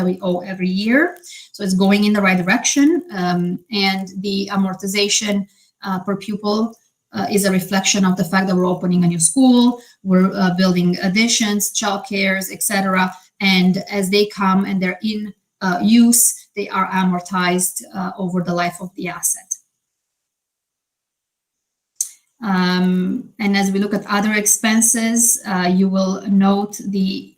that we owe every year. So it's going in the right direction. And the amortization per pupil is a reflection of the fact that we're opening a new school, we're building additions, childcares, etc. And as they come and they're in use, they are amortized over the life of the asset. And as we look at other expenses, you will note the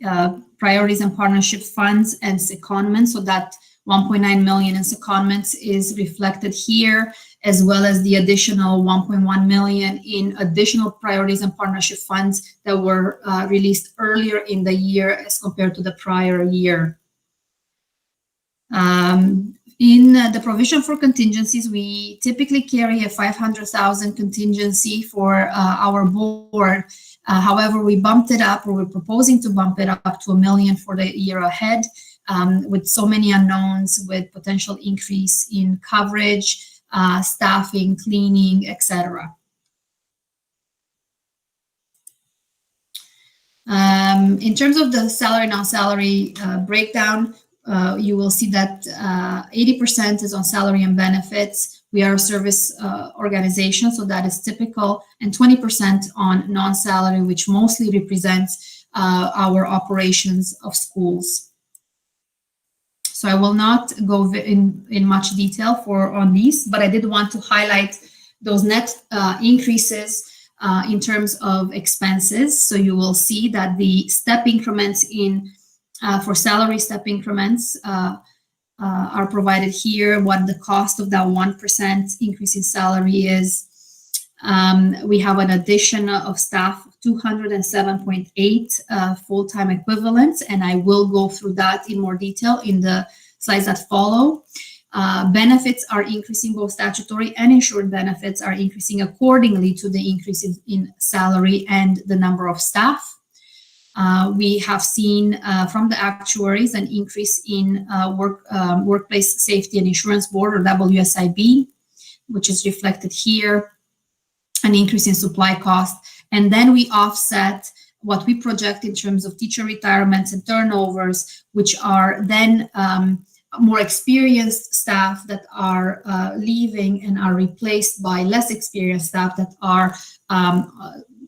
priorities and partnership funds and secondments. So that 1.9 million in secondments is reflected here, as well as the additional 1.1 million in additional priorities and partnership funds that were released earlier in the year as compared to the prior year. In the provision for contingencies, we typically carry a 500,000 contingency for our board. However, we bumped it up, or we're proposing to bump it up to $1 million for the year ahead, with so many unknowns, with potential increase in coverage, staffing, cleaning, etc. In terms of the salary, non-salary breakdown, you will see that 80% is on salary and benefits. We are a service organization, so that is typical, and 20% on non-salary, which mostly represents our operations of schools. So I will not go in much detail on these, but I did want to highlight those net increases in terms of expenses. So you will see that the step increments for salary step increments are provided here, what the cost of that 1% increase in salary is. We have an addition of staff, 207.8 full-time equivalents, and I will go through that in more detail in the slides that follow. Benefits are increasing, both statutory and insured benefits are increasing accordingly to the increase in salary and the number of staff. We have seen from the actuaries an increase in Workplace Safety and Insurance Board, or WSIB, which is reflected here, an increase in supply cost. And then we offset what we project in terms of teacher retirements and turnovers, which are then more experienced staff that are leaving and are replaced by less experienced staff that are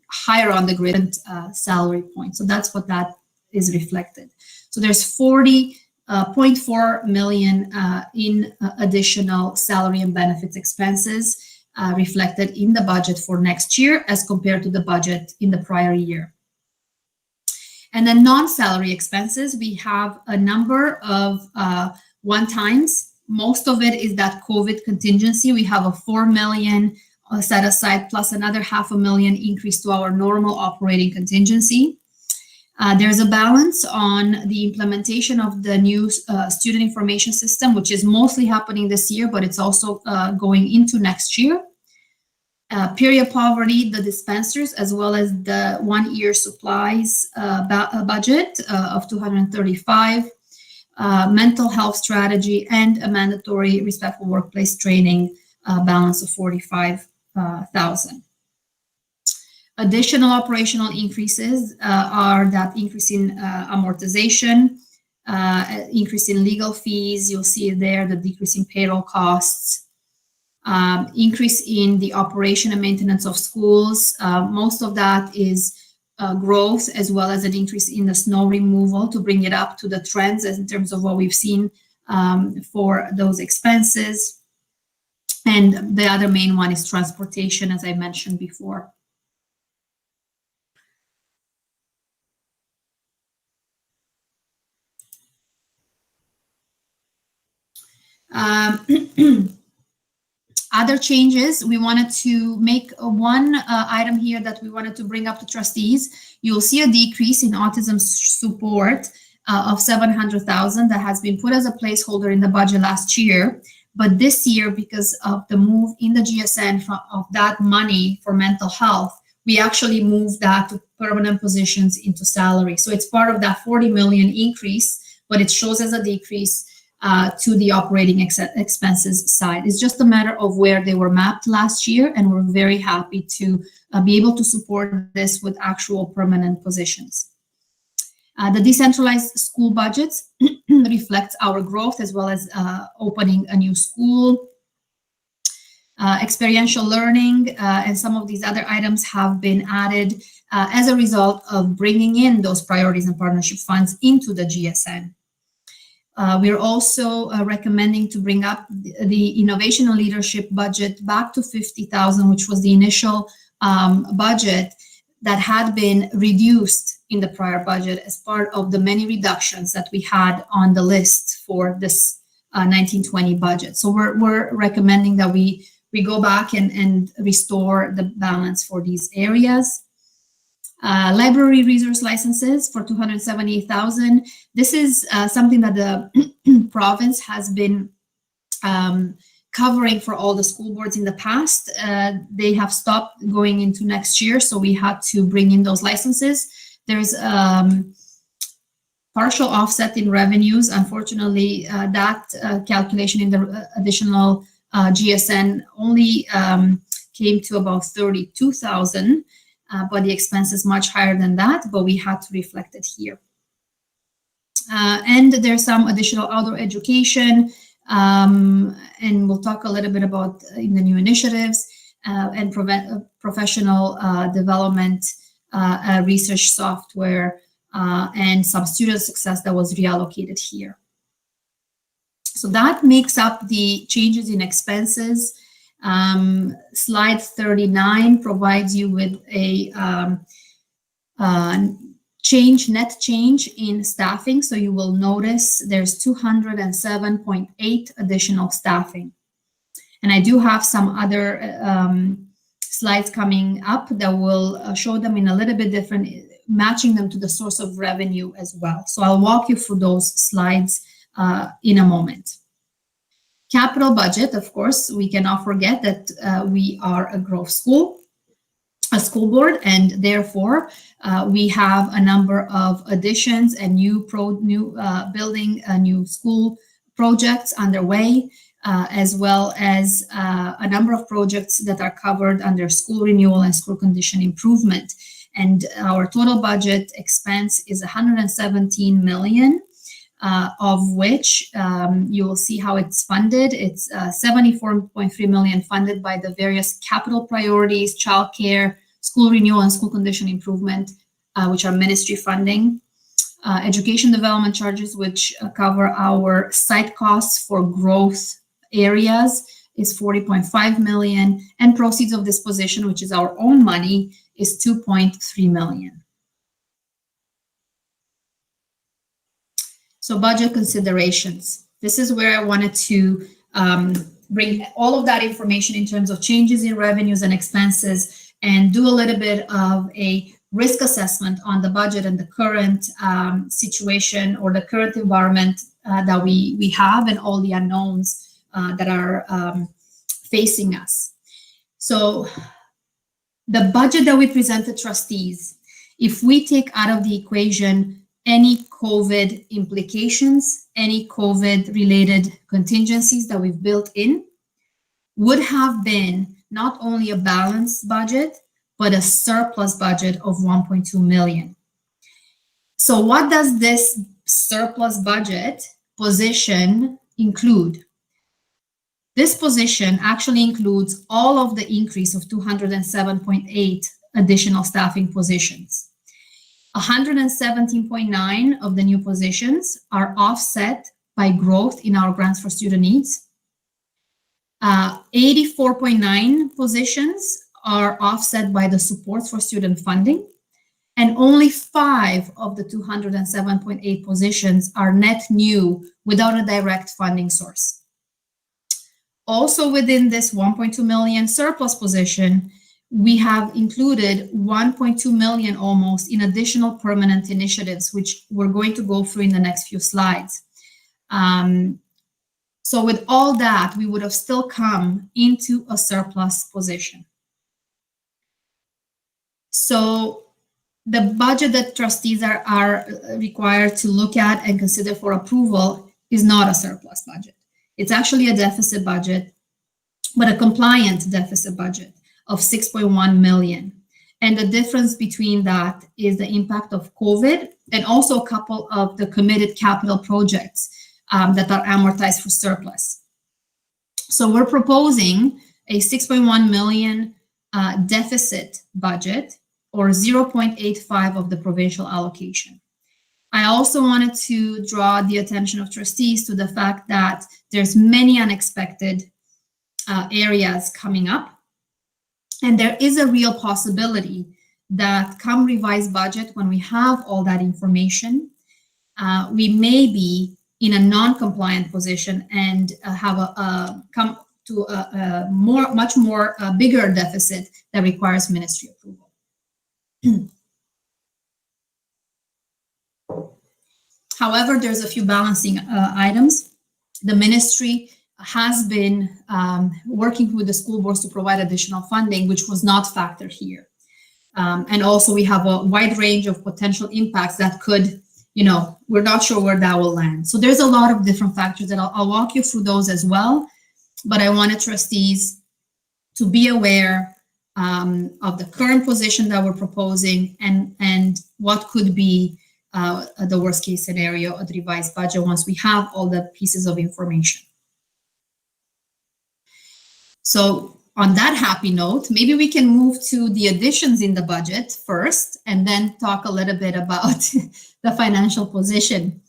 higher on the grid salary point. So that's what that is reflected. So there's 40.4 million in additional salary and benefits expenses reflected in the budget for next year as compared to the budget in the prior year. And then non-salary expenses, we have a number of one-times. Most of it is that COVID contingency. We have a 4 million set aside, plus another $500,000 increase to our normal operating contingency. There's a balance on the implementation of the new student information system, which is mostly happening this year, but it's also going into next year. Period poverty, the dispensers, as well as the one-year supplies budget of 235, mental health strategy, and a mandatory respectful workplace training balance of 45,000. Additional operational increases are that increase in amortization, increase in legal fees. You'll see there the decrease in payroll costs, increase in the operation and maintenance of schools. Most of that is growth, as well as an increase in the snow removal to bring it up to the trends in terms of what we've seen for those expenses. And the other main one is transportation, as I mentioned before. Other changes, we wanted to make one item here that we wanted to bring up to trustees. You'll see a decrease in autism support of 700,000 that has been put as a placeholder in the budget last year. But this year, because of the move in the GSN of that money for mental health, we actually moved that to permanent positions into salary. So it's part of that 40 million increase, but it shows as a decrease to the operating expenses side. It's just a matter of where they were mapped last year, and we're very happy to be able to support this with actual permanent positions. The decentralized school budgets reflects our growth as well as opening a new school. Experiential learning and some of these other items have been added as a result of bringing in those priorities and partnership funds into the GSN. We're also recommending to bring up the innovation and leadership budget back to 50,000, which was the initial budget that had been reduced in the prior budget as part of the many reductions that we had on the list for this 1920 budget. So we're recommending that we go back and restore the balance for these areas. Library resource licenses for 278,000. This is something that the province has been covering for all the school boards in the past. They have stopped going into next year, so we had to bring in those licenses. There's partial offset in revenues. Unfortunately, that calculation in the additional GSN only came to about 32,000, but the expense is much higher than that, but we had to reflect it here. And there's some additional outdoor education, and we'll talk a little bit about in the new initiatives and professional development, research software, and some student success that was reallocated here. So that makes up the changes in expenses. Slide 39 provides you with a net change in staffing. So you will notice there's 207.8 additional staffing. And I do have some other slides coming up that will show them in a little bit different, matching them to the source of revenue as well. So I'll walk you through those slides in a moment. Capital budget, of course, we cannot forget that we are a growth school, a school board, and therefore we have a number of additions and new building new school projects underway, as well as a number of projects that are covered under school renewal and school condition improvement. And our total budget expense is 117 million. Of which you will see how it's funded. It's 74.3 million funded by the various capital priorities, childcare, school renewal, and school condition improvement, which are ministry funding. Education development charges, which cover our site costs for growth areas, is 40.5 million, and proceeds of disposition, which is our own money, is 2.3 million. So budget considerations. This is where I wanted to bring all of that information in terms of changes in revenues and expenses and do a little bit of a risk assessment on the budget and the current situation or the current environment that we have and all the unknowns that are facing us. So the budget that we present to trustees, if we take out of the equation any COVID implications, any COVID-related contingencies that we've built in, would have been not only a balanced budget, but a surplus budget of 1.2 million. So what does this surplus budget position include? This position actually includes all of the increase of 207.8 additional staffing positions. 117.9 of the new positions are offset by growth in our grants for student needs. 84.9 positions are offset by the supports for student funding. And only 5 of the 207.8 positions are net new without a direct funding source. Also within this 1.2 million surplus position, we have included 1.2 million almost in additional permanent initiatives, which we're going to go through in the next few slides. So with all that, we would have still come into a surplus position. So the budget that trustees are required to look at and consider for approval is not a surplus budget. It's actually a deficit budget, but a compliant deficit budget of 6.1 million. And the difference between that is the impact of COVID and also a couple of the committed capital projects that are amortized for surplus. So we're proposing a 6.1 million deficit budget, or 0.85 of the provincial allocation. I also wanted to draw the attention of trustees to the fact that there's many unexpected areas coming up. And there is a real possibility that come revised budget, when we have all that information, we may be in a non-compliant position and have come to a much more bigger deficit that requires ministry approval. However, there's a few balancing items. The ministry has been working with the school boards to provide additional funding, which was not factored here. And also we have a wide range of potential impacts that could, we're not sure where that will land. So there's a lot of different factors that I'll walk you through those as well. But I wanted trustees to be aware of the current position that we're proposing and what could be the worst case scenario of the revised budget once we have all the pieces of information. So on that happy note, maybe we can move to the additions in the budget first, and then talk a little bit about the financial position.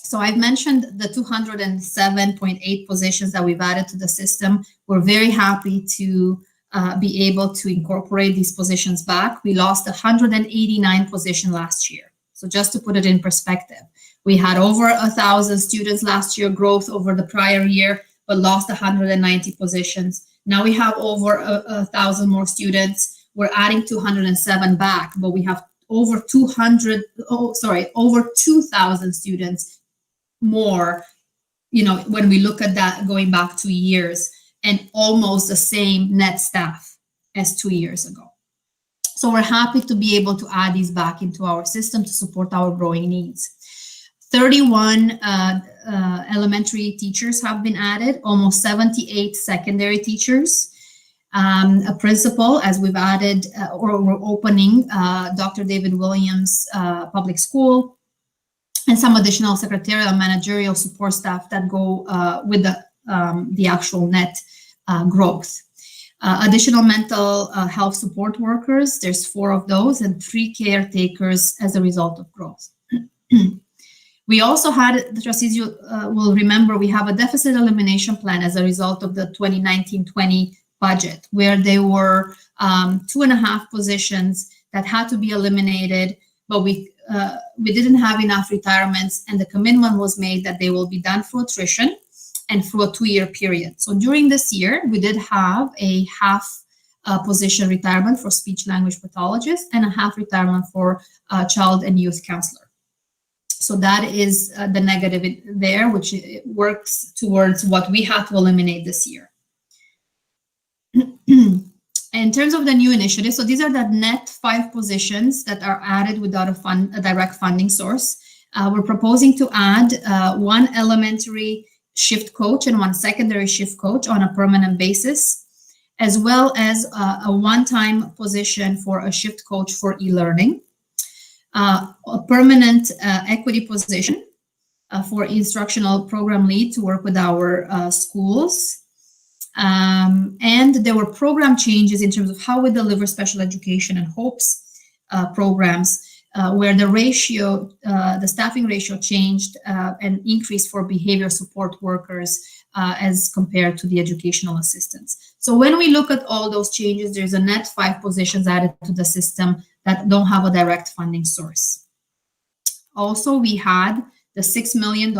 So I've mentioned the 207.8 positions that we've added to the system. We're very happy to be able to incorporate these positions back. We lost 189 positions last year. So just to put it in perspective, we had over 1,000 students last year, growth over the prior year, but lost 190 positions. Now we have over 1,000 more students. We're adding 207 back, but we have over 2,000 students more, when we look at that going back 2 years, and almost the same net staff as 2 years ago. So we're happy to be able to add these back into our system to support our growing needs. 31 elementary teachers have been added, almost 78 secondary teachers, a principal, as we've added, or we're opening Dr. David Williams Public School, and some additional secretarial and managerial support staff that go with the actual net growth. Additional mental health support workers, there's 4 of those, and 3 caretakers as a result of growth. We also had, the trustees will remember, we have a deficit elimination plan as a result of the 2019-20 budget, where there were 2.5 positions that had to be eliminated, but we didn't have enough retirements, and the commitment was made that they will be done through attrition and through a 2-year period. So during this year, we did have a half position retirement for speech language pathologist and a half retirement for child and youth counselor. So that is the negative there, which works towards what we have to eliminate this year. In terms of the new initiative, so these are the net 5 positions that are added without a direct funding source. We're proposing to add 1 elementary shift coach and 1 secondary shift coach on a permanent basis, as well as a one-time position for a shift coach for e-learning, a permanent equity position for instructional program lead to work with our schools. And there were program changes in terms of how we deliver special education and HOPES programs, where the ratio, the staffing ratio changed and increased for behavior support workers as compared to the educational assistants. So when we look at all those changes, there's a net 5 positions added to the system that don't have a direct funding source. Also, we had the $6 million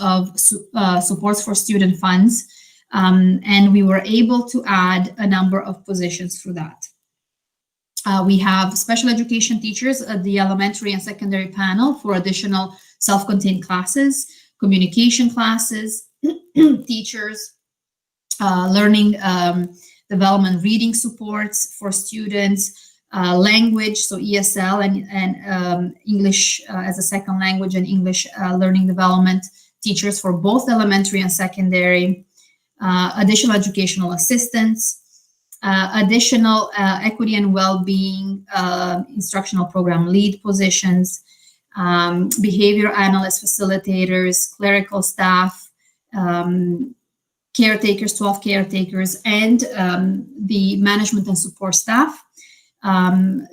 of supports for student funds, and we were able to add a number of positions through that. We have special education teachers at the elementary and secondary panel for additional self-contained classes, communication classes, teachers, learning development reading supports for students, language, so ESL and English as a second language and English learning development teachers for both elementary and secondary, additional educational assistants, additional equity and well-being instructional program lead positions, behavior analysts, facilitators, clerical staff, caretakers, 12 caretakers, and the management and support staff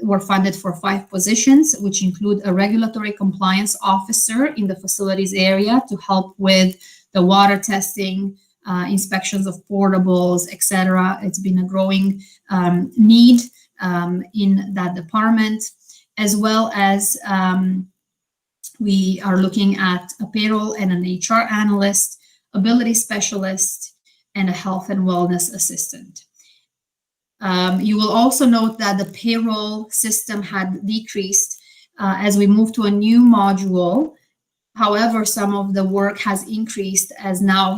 were funded for 5 positions, which include a regulatory compliance officer in the facilities area to help with the water testing, inspections of portables, etc. It's been a growing need in that department, as well as we are looking at a payroll and an HR analyst, ability specialist, and a health and wellness assistant. You will also note that the payroll system had decreased as we moved to a new module. However, some of the work has increased as now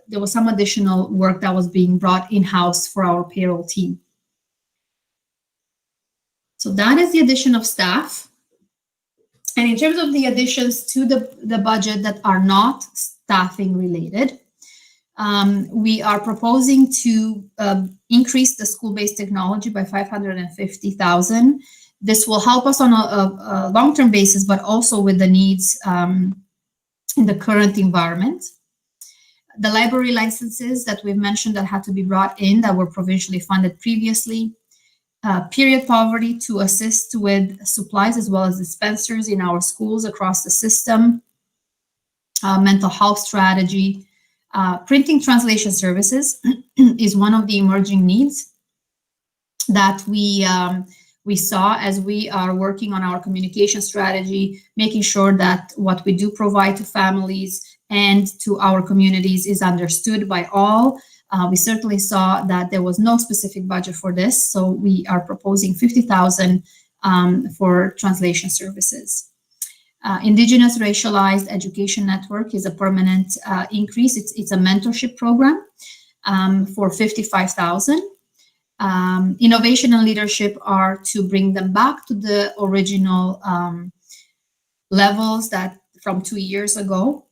there was some additional work that was being brought in-house for our payroll team. So that is the addition of staff. And in terms of the additions to the budget that are not staffing related, we are proposing to increase the school-based technology by $550,000. This will help us on a long-term basis, but also with the needs in the current environment. The library licenses that we've mentioned that had to be brought in that were provincially funded previously. Period poverty to assist with supplies as well as dispensers in our schools across the system. Mental health strategy. Printing translation services is one of the emerging needs that we saw as we are working on our communication strategy, making sure that what we do provide to families and to our communities is understood by all. We certainly saw that there was no specific budget for this, so we are proposing $50,000 for translation services. Indigenous Racialized Education Network is a permanent increase. It's a mentorship program for $55,000. Innovation and leadership are to bring them back to the original levels that from 2 years ago.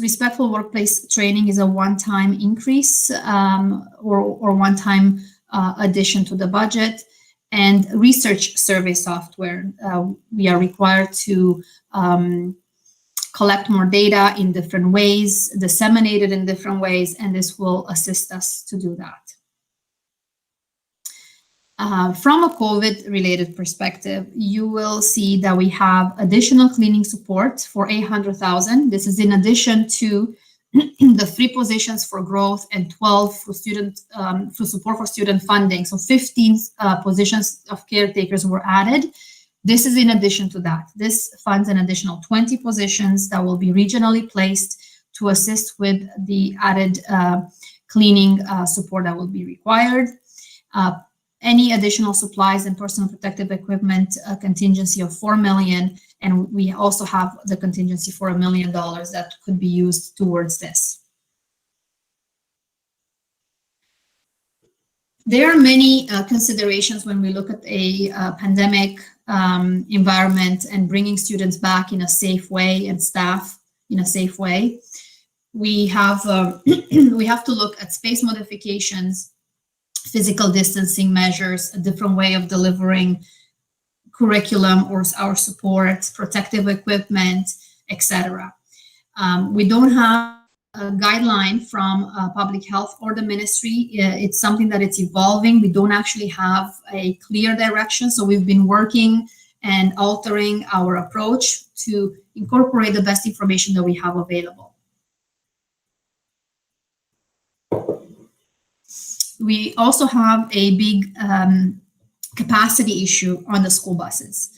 Respectful workplace training is a one-time increase or one-time addition to the budget. And research survey software, we are required to collect more data in different ways, disseminate it in different ways, and this will assist us to do that. From a COVID-related perspective, you will see that we have additional cleaning support for $800,000. This is in addition to the 3 positions for growth and 12 for student for support for student funding. So 15 positions of caretakers were added. This is in addition to that. This funds an additional 20 positions that will be regionally placed to assist with the added cleaning support that will be required. Any additional supplies and personal protective equipment contingency of $4 million, and we also have the contingency for $1 million that could be used towards this. There are many considerations when we look at a pandemic environment and bringing students back in a safe way and staff in a safe way. We have we have to look at space modifications, physical distancing measures, a different way of delivering curriculum or our support, protective equipment, etc. We don't have a guideline from public health or the ministry. It's something that it's evolving. We don't actually have a clear direction, so we've been working and altering our approach to incorporate the best information that we have available. We also have a big capacity issue on the school buses.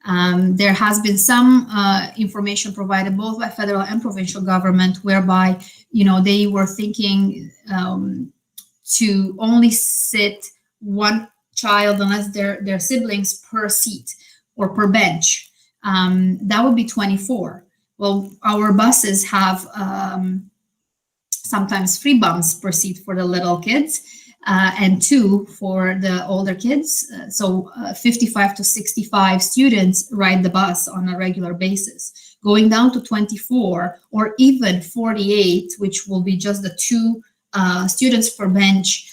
There has been some information provided both by federal and provincial government whereby, they were thinking to only sit one child unless they're siblings per seat or per bench. That would be 24. Well, our buses have sometimes 3 bums per seat for the little kids. And 2 for the older kids. So 55 to 65 students ride the bus on a regular basis. Going down to 24 or even 48, which will be just the 2 students per bench,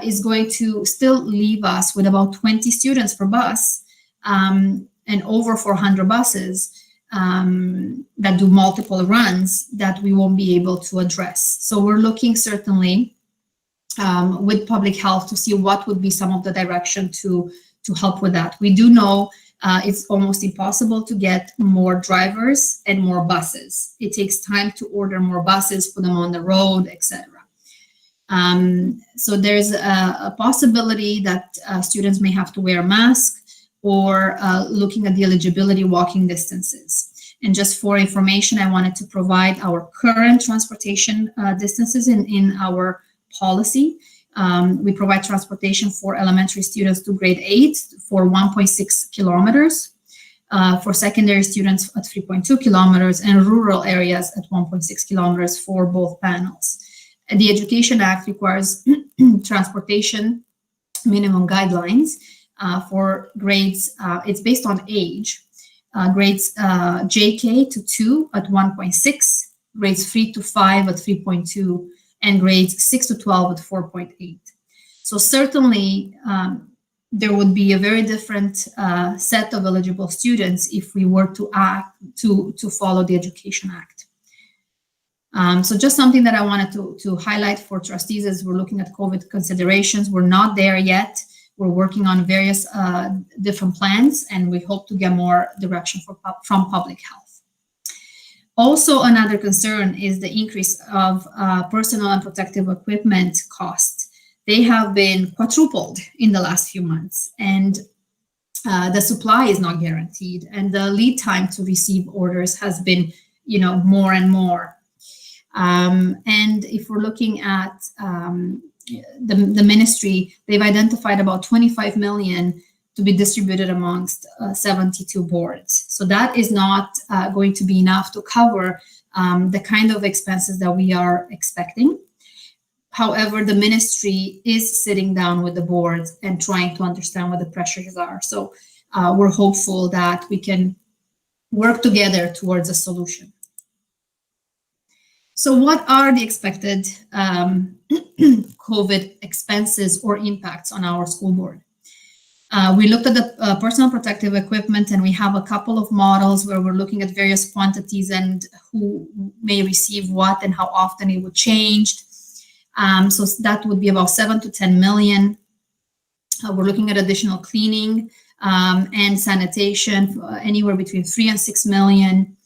is going to still leave us with about 20 students per bus, and over 400 buses that do multiple runs that we won't be able to address. So we're looking certainly with public health to see what would be some of the direction to help with that. We do know it's almost impossible to get more drivers and more buses. It takes time to order more buses, put them on the road, etc. So there's a possibility that students may have to wear a mask, or looking at the eligibility walking distances. And just for information, I wanted to provide our current transportation distances in our policy. We provide transportation for elementary students to grade 8 for 1.6 kilometers, for secondary students at 3.2 kilometers, and rural areas at 1.6 kilometers for both panels. And the Education Act requires transportation minimum guidelines for grades. It's based on age. Grades JK to 2 at 1.6, grades 3 to 5 at 3.2, and grades 6 to 12 at 4.8. So certainly there would be a very different set of eligible students if we were to follow the Education Act. So just something that I wanted to highlight for trustees as we're looking at COVID considerations. We're not there yet. We're working on various different plans, and we hope to get more direction from public health. Also, another concern is the increase of personal and protective equipment costs. They have been quadrupled in the last few months, and the supply is not guaranteed, and the lead time to receive orders has been, more and more. And if we're looking at the ministry, they've identified about 25 million to be distributed amongst 72 boards. So that is not going to be enough to cover the kind of expenses that we are expecting. However, the ministry is sitting down with the boards and trying to understand what the pressures are. So we're hopeful that we can work together towards a solution. So what are the expected COVID expenses or impacts on our school board? We looked at the personal protective equipment, and we have a couple of models where we're looking at various quantities and who may receive what and how often it would change. So that would be about 7 to 10 million. We're looking at additional cleaning and sanitation, anywhere between 3 and 6 million.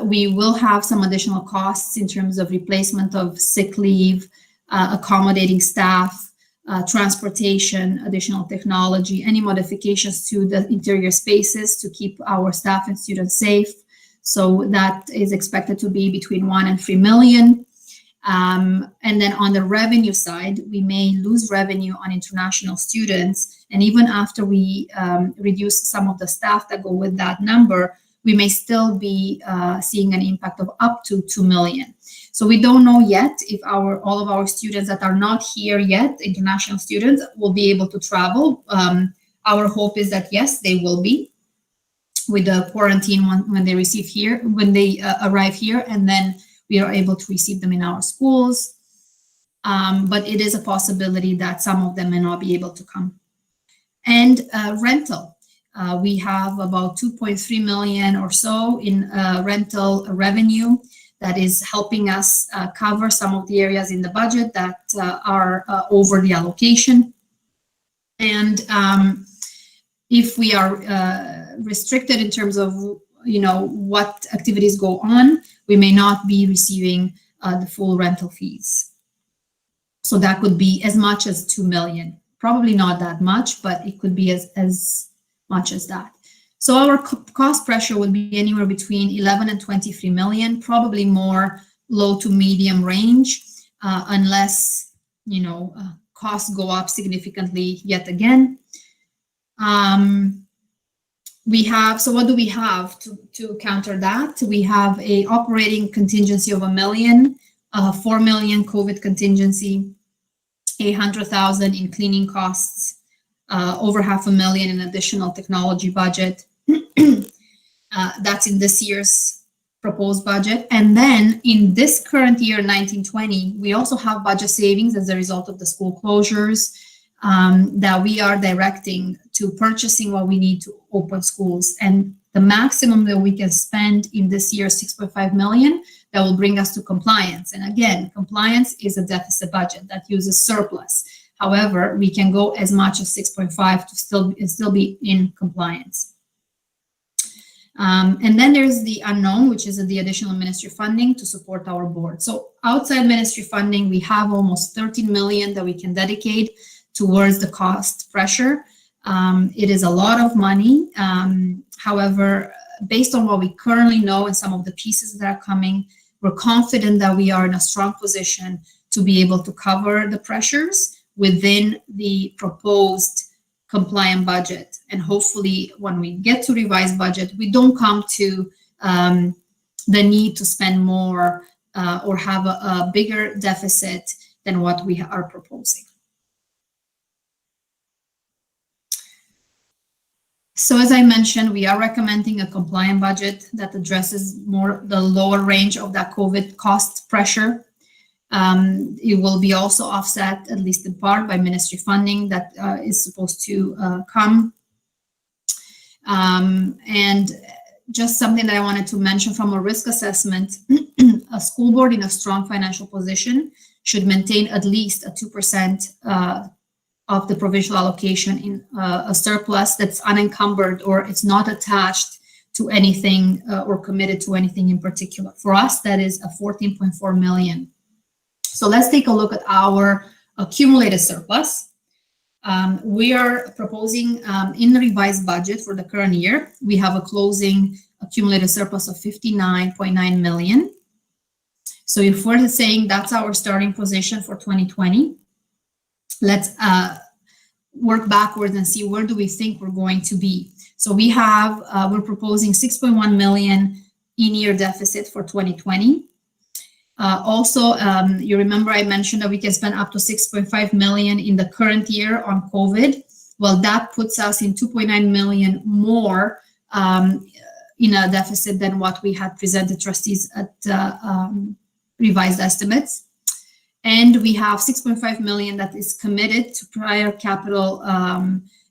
We will have some additional costs in terms of replacement of sick leave, accommodating staff, transportation, additional technology, any modifications to the interior spaces to keep our staff and students safe. So that is expected to be between 1 and 3 million. And then on the revenue side, we may lose revenue on international students. And even after we reduce some of the staff that go with that number, we may still be seeing an impact of up to 2 million. So we don't know yet if all of our students that are not here yet, international students, will be able to travel. Our hope is that yes, they will be, with the quarantine when they arrive here, and then we are able to receive them in our schools. But it is a possibility that some of them may not be able to come. And rental. We have about 2.3 million or so in rental revenue that is helping us cover some of the areas in the budget that are over the allocation. And if we are restricted in terms of what activities go on, we may not be receiving the full rental fees. So that could be as much as 2 million. Probably not that much, but it could be as much as that. So our cost pressure would be anywhere between 11 and 23 million, probably more low to medium range, unless costs go up significantly yet again. So what do we have to counter that? We have a operating contingency of 1 million, 4 million COVID contingency, 800,000 in cleaning costs, over $500,000 in additional technology budget. That's in this year's proposed budget. And then in this current year, 1920, we also have budget savings as a result of the school closures that we are directing to purchasing what we need to open schools. And the maximum that we can spend in this year, 6.5 million, that will bring us to compliance. And again, compliance is a deficit budget that uses surplus. However, we can go as much as 6.5 to still be in compliance. And then there's the unknown, which is the additional ministry funding to support our board. So outside ministry funding, we have almost 13 million that we can dedicate towards the cost pressure. It is a lot of money. However, based on what we currently know and some of the pieces that are coming, we're confident that we are in a strong position to be able to cover the pressures within the proposed compliant budget. And hopefully when we get to revised budget, we don't come to the need to spend more or have a bigger deficit than what we are proposing. So as I mentioned, we are recommending a compliant budget that addresses more the lower range of that COVID cost pressure. It will be also offset, at least in part, by ministry funding that is supposed to come. And just something that I wanted to mention from a risk assessment, a school board in a strong financial position should maintain at least a 2% of the provincial allocation in a surplus that's unencumbered or it's not attached to anything or committed to anything in particular. For us, that is a 14.4 million. So let's take a look at our accumulated surplus. We are proposing in the revised budget for the current year, we have a closing accumulated surplus of 59.9 million. So if we're saying that's our starting position for 2020, let's work backwards and see where do we think we're going to be. So we have, we're proposing 6.1 million in-year deficit for 2020. Also, you remember I mentioned that we can spend up to 6.5 million in the current year on COVID. Well, that puts us in 2.9 million more in a deficit than what we had presented trustees at revised estimates. And we have 6.5 million that is committed to prior capital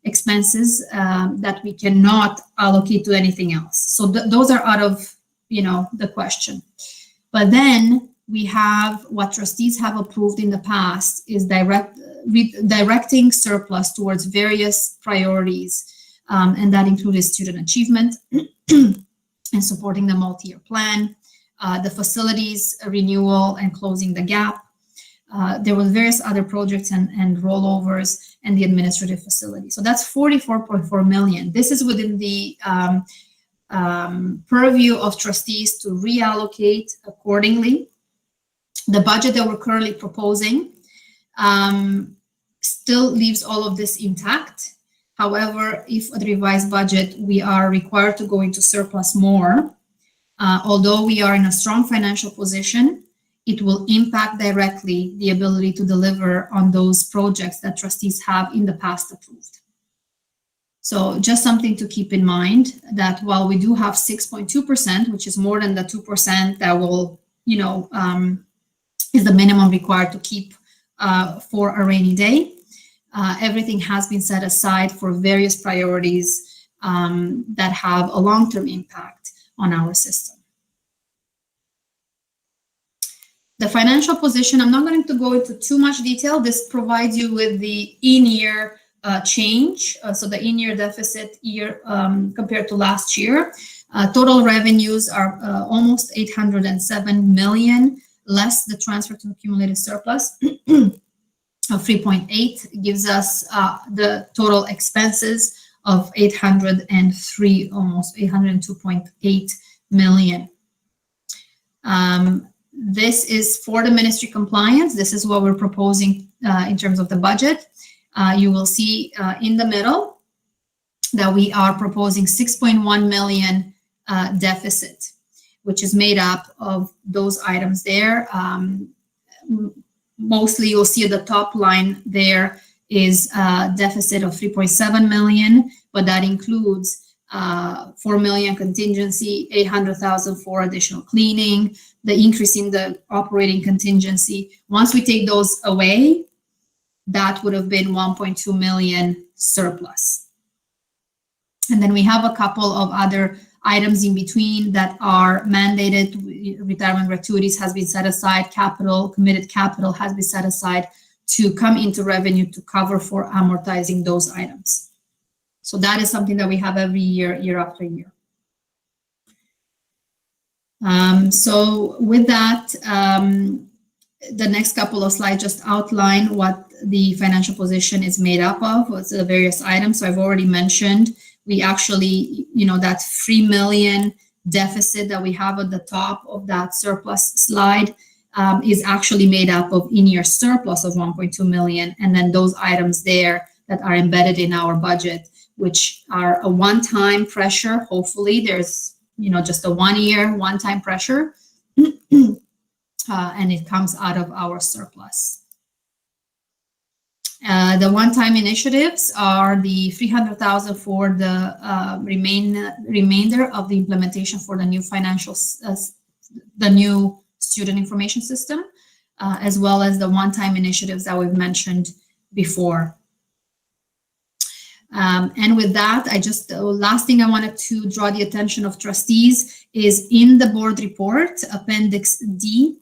expenses that we cannot allocate to anything else. So those are out of, the question. But then we have what trustees have approved in the past is directing surplus towards various priorities. And that included student achievement and supporting the multi-year plan, the facilities renewal and closing the gap. There were various other projects and rollovers and the administrative facility. So that's 44.4 million. This is within the purview of trustees to reallocate accordingly. The budget that we're currently proposing still leaves all of this intact. However, if at the revised budget, we are required to go into surplus more, although we are in a strong financial position, it will impact directly the ability to deliver on those projects that trustees have in the past approved. So just something to keep in mind that while we do have 6.2%, which is more than the 2% that will, is the minimum required to keep for a rainy day, everything has been set aside for various priorities that have a long-term impact on our system. The financial position, I'm not going to go into too much detail. This provides you with the in-year change. So the in-year deficit year compared to last year. Total revenues are almost 807 million, less the transfer to accumulated surplus of 3.8 gives us the total expenses of 803, almost 802.8 million. This is for the ministry compliance. This is what we're proposing in terms of the budget. You will see in the middle that we are proposing 6.1 million deficit, which is made up of those items there. Mostly you'll see at the top line there is a deficit of 3.7 million, but that includes 4 million contingency, 800,000 for additional cleaning, the increase in the operating contingency. Once we take those away, that would have been 1.2 million surplus. And then we have a couple of other items in between that are mandated. Retirement gratuities has been set aside, capital, committed capital has been set aside to come into revenue to cover for amortizing those items. So that is something that we have every year, year after year. So with that, the next couple of slides just outline what the financial position is made up of, what's the various items. So I've already mentioned, we actually, that 3 million deficit that we have at the top of that surplus slide is actually made up of in-year surplus of 1.2 million. And then those items there that are embedded in our budget, which are a one-time pressure. Hopefully there's, just a 1 year, one-time pressure, and it comes out of our surplus. The one-time initiatives are the 300,000 for the remainder of the implementation for the new the new student information system, as well as the one-time initiatives that we've mentioned before. And with that, the last thing I wanted to draw the attention of trustees is in the board report, Appendix D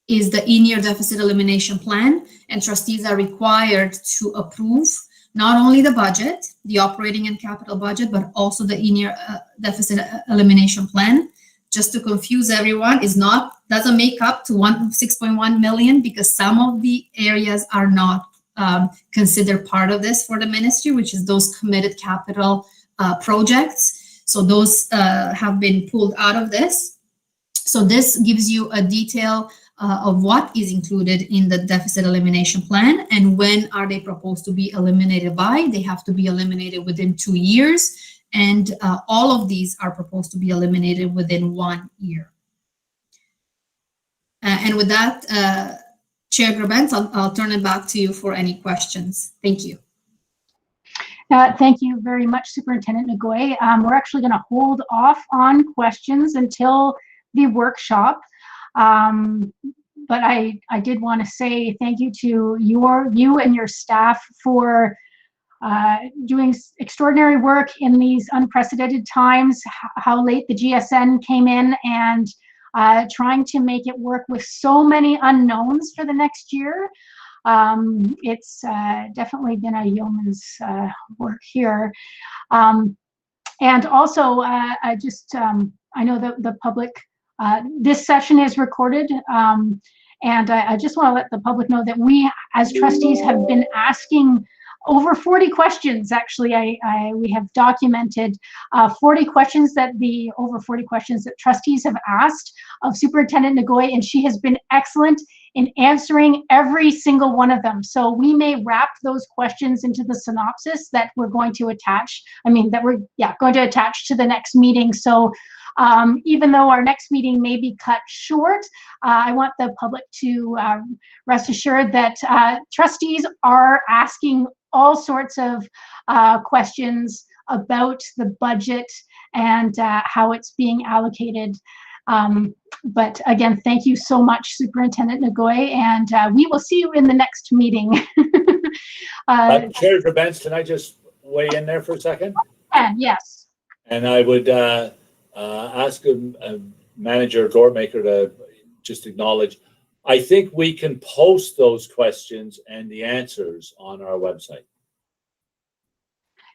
is the in-year deficit elimination plan, and trustees are required to approve not only the budget, the operating and capital budget, but also the in-year deficit elimination plan. Just to confuse everyone, doesn't make up to 6.1 million because some of the areas are not considered part of this for the ministry, which is those committed capital projects. So those have been pulled out of this. So this gives you a detail of what is included in the deficit elimination plan and when are they proposed to be eliminated by. They have to be eliminated within 2 years, and all of these are proposed to be eliminated within 1 year. And with that, Chair Grabentz, I'll turn it back to you for any questions. Thank you. Thank you very much, Superintendent Ngoe. We're actually going to hold off on questions until the workshop. But I did want to say thank you to you and your staff for doing extraordinary work in these unprecedented times, how late the GSN came in, and trying to make it work with so many unknowns for the next year. It's definitely been a yeoman's work here. And also, I know that the public, this session is recorded, and I just want to let the public know that we, as trustees, have been asking over 40 questions. Actually, we have documented 40 questions over 40 questions that trustees have asked of Superintendent Ngoe, and she has been excellent in answering every single one of them. So we may wrap those questions into the synopsis that we're going to attach. Going to attach to the next meeting. So even though our next meeting may be cut short, I want the public to rest assured that trustees are asking all sorts of questions about the budget and how it's being allocated. But again, thank you so much, Superintendent Ngoe, and we will see you in the next meeting. Chair Grabentz, can I just weigh in there for a second? Yes. And I would ask Manager Gortmaker to just acknowledge, I think we can post those questions and the answers on our website.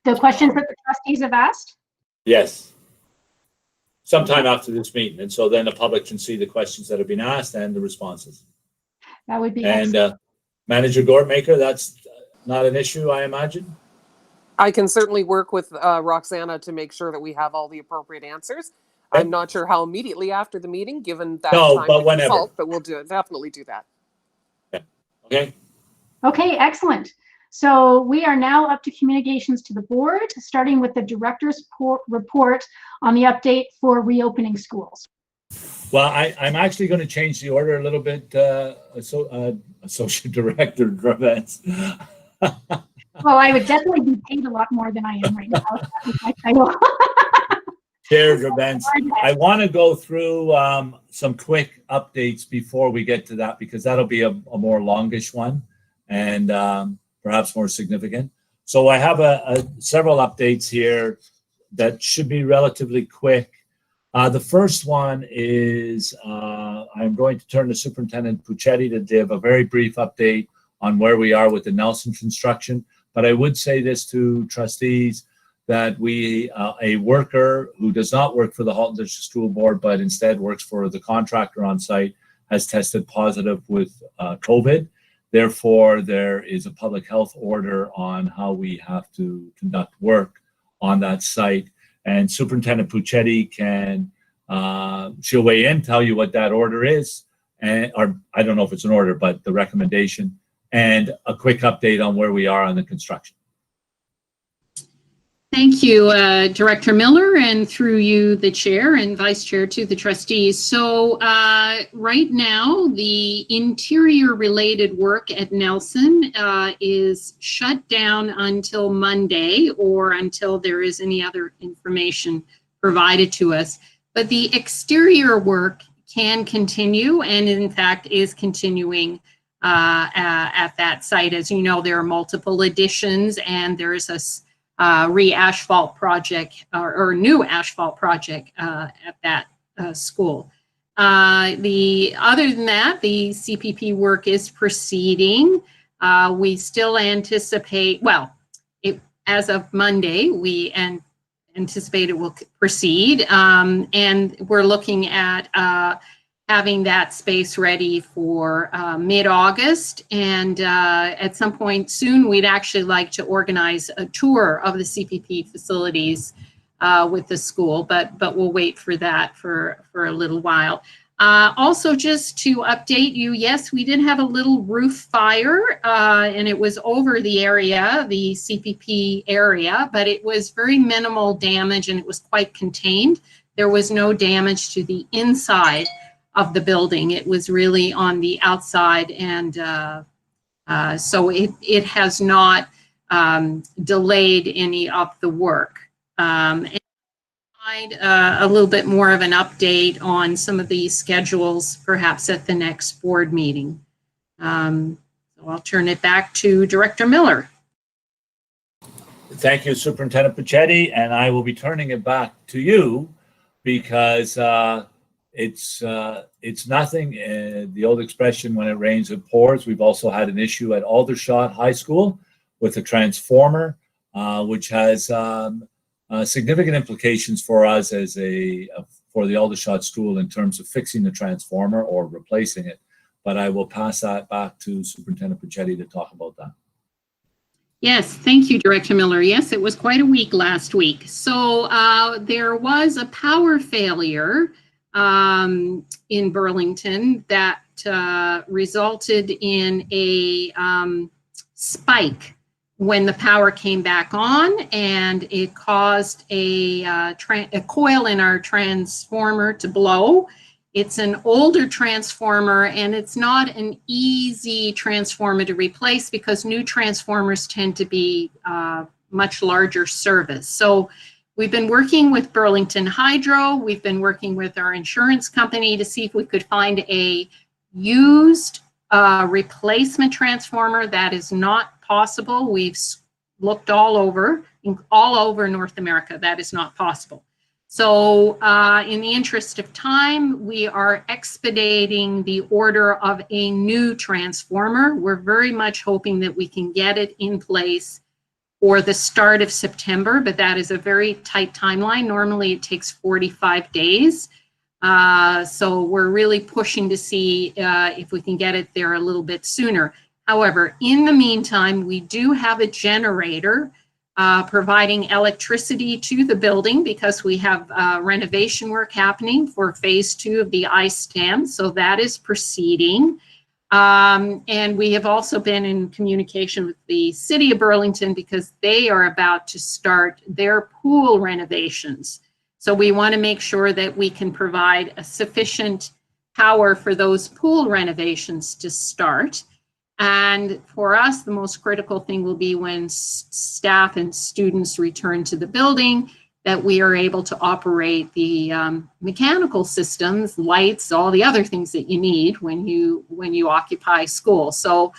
The questions that the trustees have asked? Yes. Sometime after this meeting. And so then the public can see the questions that have been asked and the responses. That would be excellent. Manager Gortmaker, that's not an issue, I imagine? I can certainly work with Roxana to make sure that we have all the appropriate answers. Okay. I'm not sure how immediately after the meeting, given that time to consult, but we'll definitely do that. Okay. Okay, excellent. So we are now up to communications to the board, starting with the director's report on the update for reopening schools. Well, I'm actually going to change the order a little bit, Associate Director Grabentz. Well, I would definitely be paid a lot more than I am right now. That was my title. shared events. I want to go through some quick updates before we get to that, because that'll be a more longish one and perhaps more significant. So I have several updates here that should be relatively quick. The first one is I'm going to turn to Superintendent Puccetti to give a very brief update on where we are with the Nelson construction. But I would say this to trustees, that a worker who does not work for the Halton District School Board, but instead works for the contractor on site, has tested positive with COVID. Therefore, there is a public health order on how we have to conduct work on that site. And Superintendent Puccetti she'll weigh in, tell you what that order is, or I don't know if it's an order, but the recommendation, and a quick update on where we are on the construction. Thank you, Director Miller, and through you, the chair and vice chair, to the trustees. So right now, the interior related work at Nelson is shut down until Monday, or until there is any other information provided to us. But the exterior work can continue, and in fact is continuing at that site. As you know, there are multiple additions, and there is a re-asphalt project or new asphalt project at that school. Other than that, the CPP work is proceeding. We still anticipate, as of Monday, we anticipate it will proceed, and we're looking at having that space ready for mid-August, and at some point soon we'd actually like to organize a tour of the CPP facilities with the school, but we'll wait for that for a little while. Also, just to update you, yes, we did have a little roof fire, and it was over the area, the CPP area, but it was very minimal damage and it was quite contained. There was no damage to the inside of the building. It was really on the outside, and so it has not delayed any of the work. And a little bit more of an update on some of the schedules, perhaps at the next board meeting. So I'll turn it back to Director Miller. Thank you, Superintendent Puccetti, and I will be turning it back to you, because it's nothing. The old expression, when it rains, it pours. We've also had an issue at Aldershot High School with a transformer, which has significant implications for us for the Aldershot School in terms of fixing the transformer or replacing it. But I will pass that back to Superintendent Puccetti to talk about that. Yes, thank you, Director Miller. Yes, it was quite a week last week. So there was a power failure in Burlington that resulted in a spike when the power came back on, and it caused a coil in our transformer to blow. It's an older transformer, and it's not an easy transformer to replace, because new transformers tend to be much larger service. So we've been working with Burlington Hydro. We've been working with our insurance company to see if we could find a used replacement transformer. That is not possible. We've looked all over North America. That is not possible. So in the interest of time, we are expediting the order of a new transformer. We're very much hoping that we can get it in place for the start of September, but that is a very tight timeline. Normally it takes 45 days. So we're really pushing to see if we can get it there a little bit sooner. However, in the meantime, we do have a generator providing electricity to the building, because we have renovation work happening for phase 2 of the ice stand. So that is proceeding. And we have also been in communication with the City of Burlington, because they are about to start their pool renovations. So we want to make sure that we can provide a sufficient power for those pool renovations to start. And for us, the most critical thing will be when staff and students return to the building, that we are able to operate the mechanical systems, lights, all the other things that you need when you occupy school. So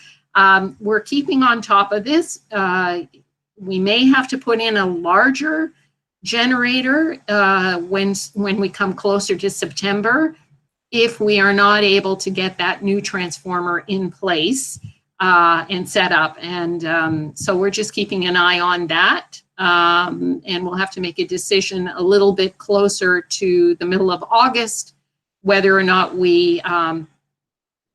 we're keeping on top of this. We may have to put in a larger generator when we come closer to September, if we are not able to get that new transformer in place and set up. And so we're just keeping an eye on that. And we'll have to make a decision a little bit closer to the middle of August, whether or not we,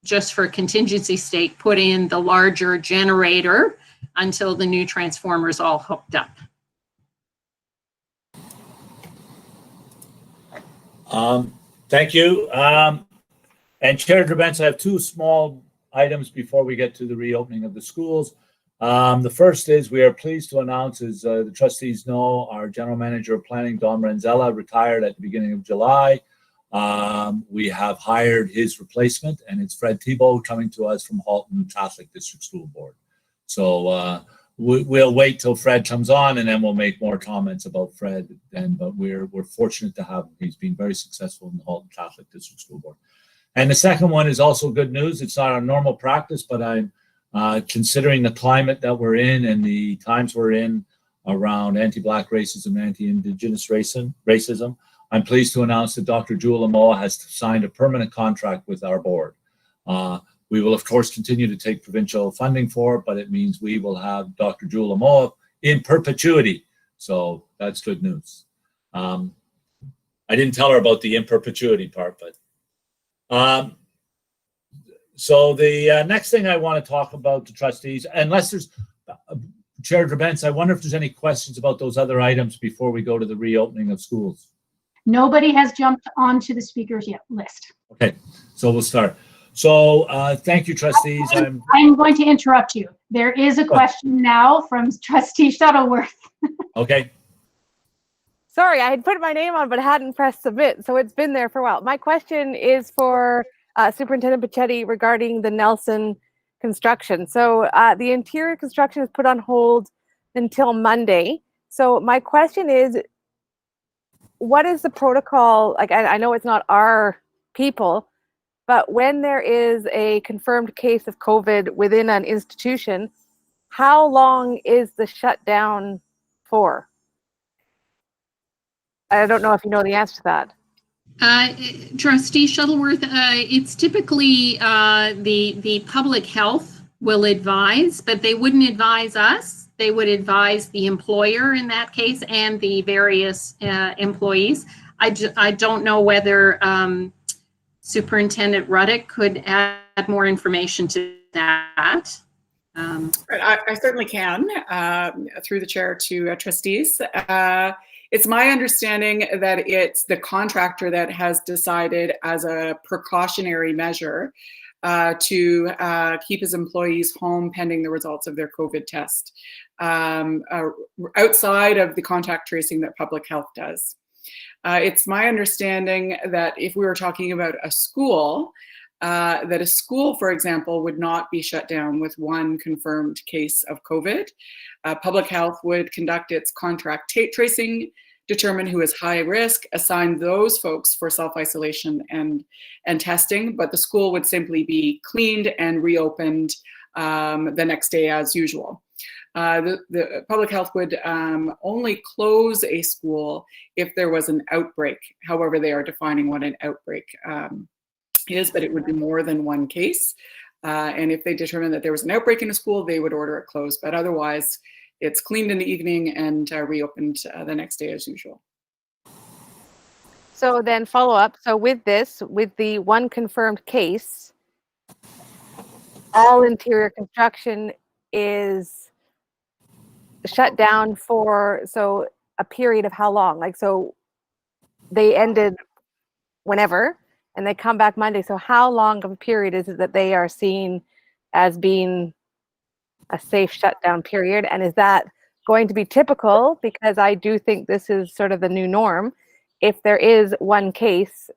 just for contingency sake, put in the larger generator until the new transformer is all hooked up. Thank you. And Chair Drabens, I have two small items before we get to the reopening of the schools. The first is we are pleased to announce, as the trustees know, our General Manager of Planning, Don Renzella, retired at the beginning of July. We have hired his replacement, and it's Fred Thibault coming to us from Halton Catholic District School Board. So we'll wait till Fred comes on, and then we'll make more comments about Fred then, but we're fortunate to have him. He's been very successful in the Halton Catholic District School Board. And the second one is also good news. It's not our normal practice, but I'm considering the climate that we're in and the times we're in around anti-Black racism, anti-Indigenous racism, I'm pleased to announce that Dr. Jewel Amoa has signed a permanent contract with our board. We will, of course, continue to take provincial funding for it, but it means we will have Dr. Jewel Amoa in perpetuity. So that's good news. I didn't tell her about the in perpetuity part, but so the next thing I want to talk about the trustees, unless there's Chair Drabens, I wonder if there's any questions about those other items before we go to the reopening of schools. Nobody has jumped onto the speakers yet list. Okay, so we'll start. So thank you, trustees. I'm going to interrupt you. There is a question now from Trustee Shuttleworth. Okay. Sorry, I had put my name on, but hadn't pressed submit, so it's been there for a while. My question is for Superintendent Pichetti regarding the Nelson construction. So the interior construction is put on hold until Monday. So my question is, what is the protocol? Like, I know it's not our people, but when there is a confirmed case of COVID within an institution, how long is the shutdown for? I don't know if you know the answer to that. Trustee Shuttleworth, it's typically the public health will advise, but they wouldn't advise us. They would advise the employer in that case and the various employees. I don't know whether Superintendent Ruddick could add more information to that. I certainly can, through the chair to trustees. It's my understanding that it's the contractor that has decided as a precautionary measure to keep his employees home pending the results of their COVID test, outside of the contact tracing that public health does. It's my understanding that if we were talking about a school, that a school, for example, would not be shut down with one confirmed case of COVID. Public health would conduct its contact tracing, determine who is high risk, assign those folks for self-isolation and testing, but the school would simply be cleaned and reopened the next day as usual. The public health would only close a school if there was an outbreak. However, they are defining what an outbreak is, but it would be more than one case. And if they determine that there was an outbreak in a school, they would order it closed. But otherwise, it's cleaned in the evening and reopened the next day as usual. So then follow up. So with this, with the one confirmed case, all interior construction is shut down for, so a period of how long? Like, so they ended whenever and they come back Monday. So how long of a period is it that they are seen as being a safe shutdown period? And is that going to be typical? Because I do think this is sort of the new norm. If there is one case,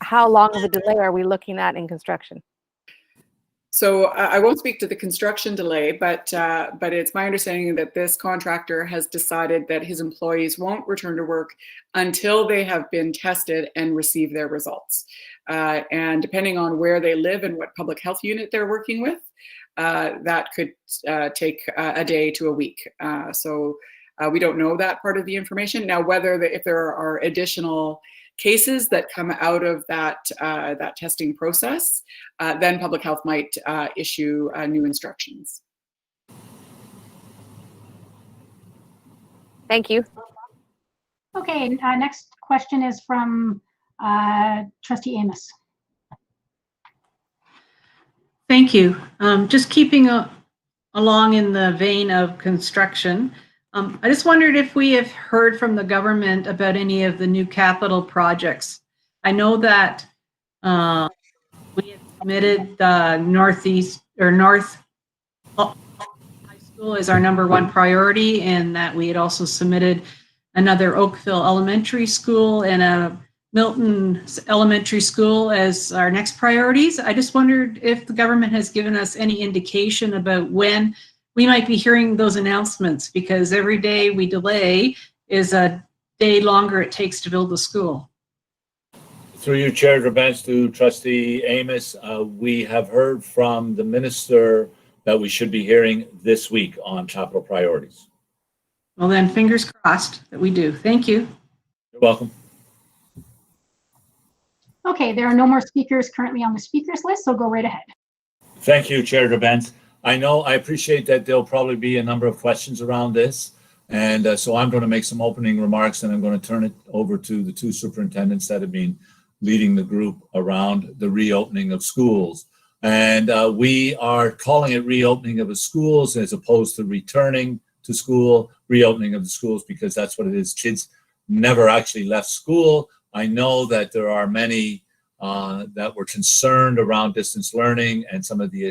how long of a delay are we looking at in construction? So I won't speak to the construction delay, but it's my understanding that this contractor has decided that his employees won't return to work until they have been tested and receive their results. And depending on where they live and what public health unit they're working with, that could take a day to a week. So we don't know that part of the information. Now, if there are additional cases that come out of that testing process, then public health might issue new instructions. Thank you. Okay, next question is from Trustee Amos. Thank you. Just keeping along in the vein of construction, I just wondered if we have heard from the government about any of the new capital projects. I know that we had submitted the North High School as our #1 priority, and that we had also submitted another Oakville Elementary School and a Milton Elementary School as our next priorities. I just wondered if the government has given us any indication about when we might be hearing those announcements, because every day we delay is a day longer it takes to build the school. Through you, Chair Drabens, to Trustee Amos, we have heard from the Minister that we should be hearing this week on capital priorities. Well then, fingers crossed that we do. Thank you. You're welcome. Okay, there are no more speakers currently on the speakers list, so go right ahead. Thank you, Chair Drabens. I appreciate that there'll probably be a number of questions around this. And so I'm going to make some opening remarks, and I'm going to turn it over to the two superintendents that have been leading the group around the reopening of schools. And we are calling it reopening of the schools as opposed to returning to school, reopening of the schools, because that's what it is. Kids never actually left school. I know that there are many that were concerned around distance learning and some of the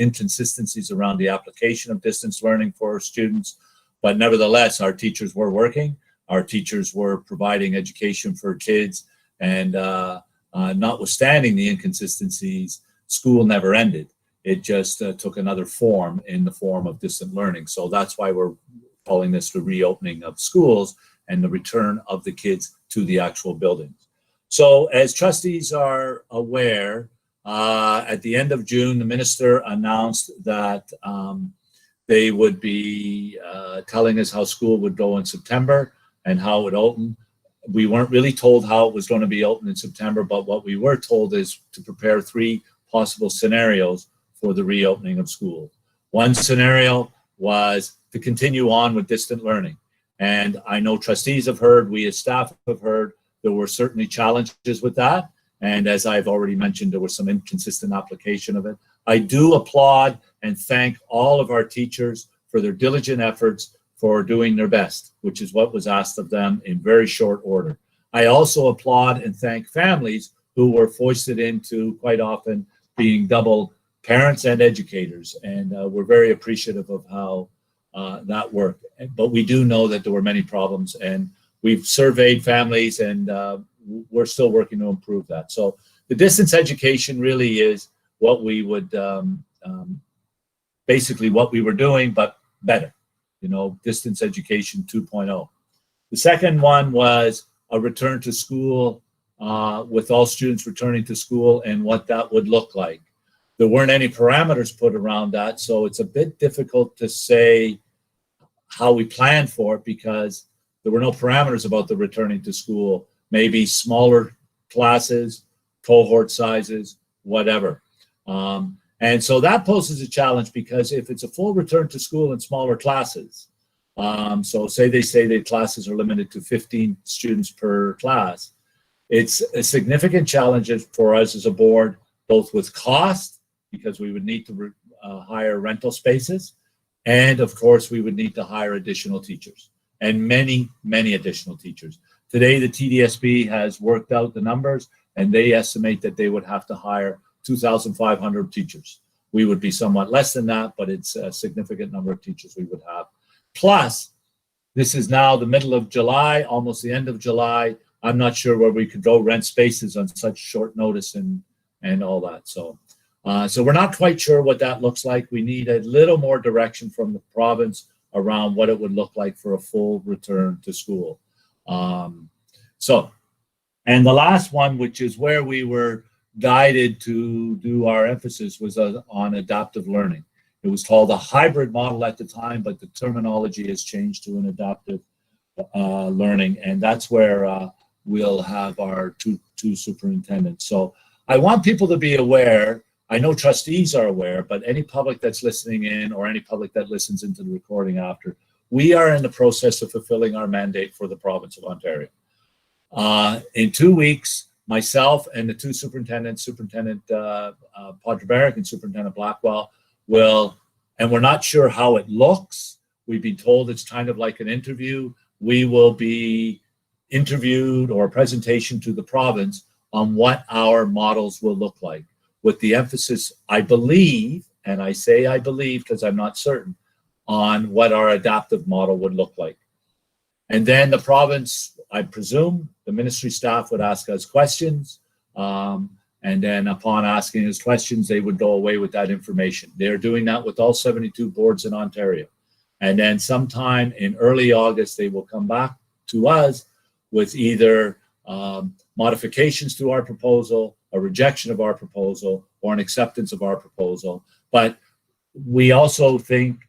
inconsistencies around the application of distance learning for students. But nevertheless, our teachers were working. Our teachers were providing education for kids. And notwithstanding the inconsistencies, school never ended. It just took another form in the form of distant learning. So that's why we're calling this the reopening of schools and the return of the kids to the actual buildings. So as trustees are aware, at the end of June, the minister announced that they would be telling us how school would go in September and how it would open. We weren't really told how it was going to be open in September, but what we were told is to prepare 3 possible scenarios for the reopening of school. One scenario was to continue on with distant learning. And I know trustees have heard, we as staff have heard, there were certainly challenges with that. And as I've already mentioned, there was some inconsistent application of it. I do applaud and thank all of our teachers for their diligent efforts for doing their best, which is what was asked of them in very short order. I also applaud and thank families who were foisted into quite often being double parents and educators. And we're very appreciative of how that worked. But we do know that there were many problems, and we've surveyed families, and we're still working to improve that. So the distance education really is what we would, basically what we were doing, but better, you know, distance education 2.0. The second one was a return to school with all students returning to school and what that would look like. There weren't any parameters put around that, so it's a bit difficult to say how we planned for it because there were no parameters about the returning to school, maybe smaller classes, cohort sizes, whatever. And so that poses a challenge because if it's a full return to school in smaller classes, so say the classes are limited to 15 students per class, it's a significant challenge for us as a board, both with cost, because we would need to hire rental spaces, and of course we would need to hire additional teachers, and many, many additional teachers. Today, the TDSB has worked out the numbers, and they estimate that they would have to hire 2,500 teachers. We would be somewhat less than that, but it's a significant number of teachers we would have. Plus, this is now the middle of July, almost the end of July. I'm not sure where we could go rent spaces on such short notice and all that. So So we're not quite sure what that looks like. We need a little more direction from the province around what it would look like for a full return to school. And the last one, which is where we were guided to do our emphasis, was on adaptive learning. It was called a hybrid model at the time, but the terminology has changed to an adaptive learning, and that's where we'll have our two superintendents. So I want people to be aware. I know trustees are aware, but any public that's listening in, or any public that listens into the recording after, we are in the process of fulfilling our mandate for the province of Ontario. In 2 weeks, myself and the two superintendents, Superintendent Podreberic and Superintendent Blackwell, will, and we're not sure how it looks. We've been told it's kind of like an interview. We will be interviewed, or a presentation to the province, on what our models will look like, with the emphasis, I believe, and I say I believe because I'm not certain, on what our adaptive model would look like. And then the province, I presume, the ministry staff would ask us questions, and then upon asking us questions, they would go away with that information. They're doing that with all 72 boards in Ontario. And then sometime in early August, they will come back to us with either modifications to our proposal, a rejection of our proposal, or an acceptance of our proposal. But we also think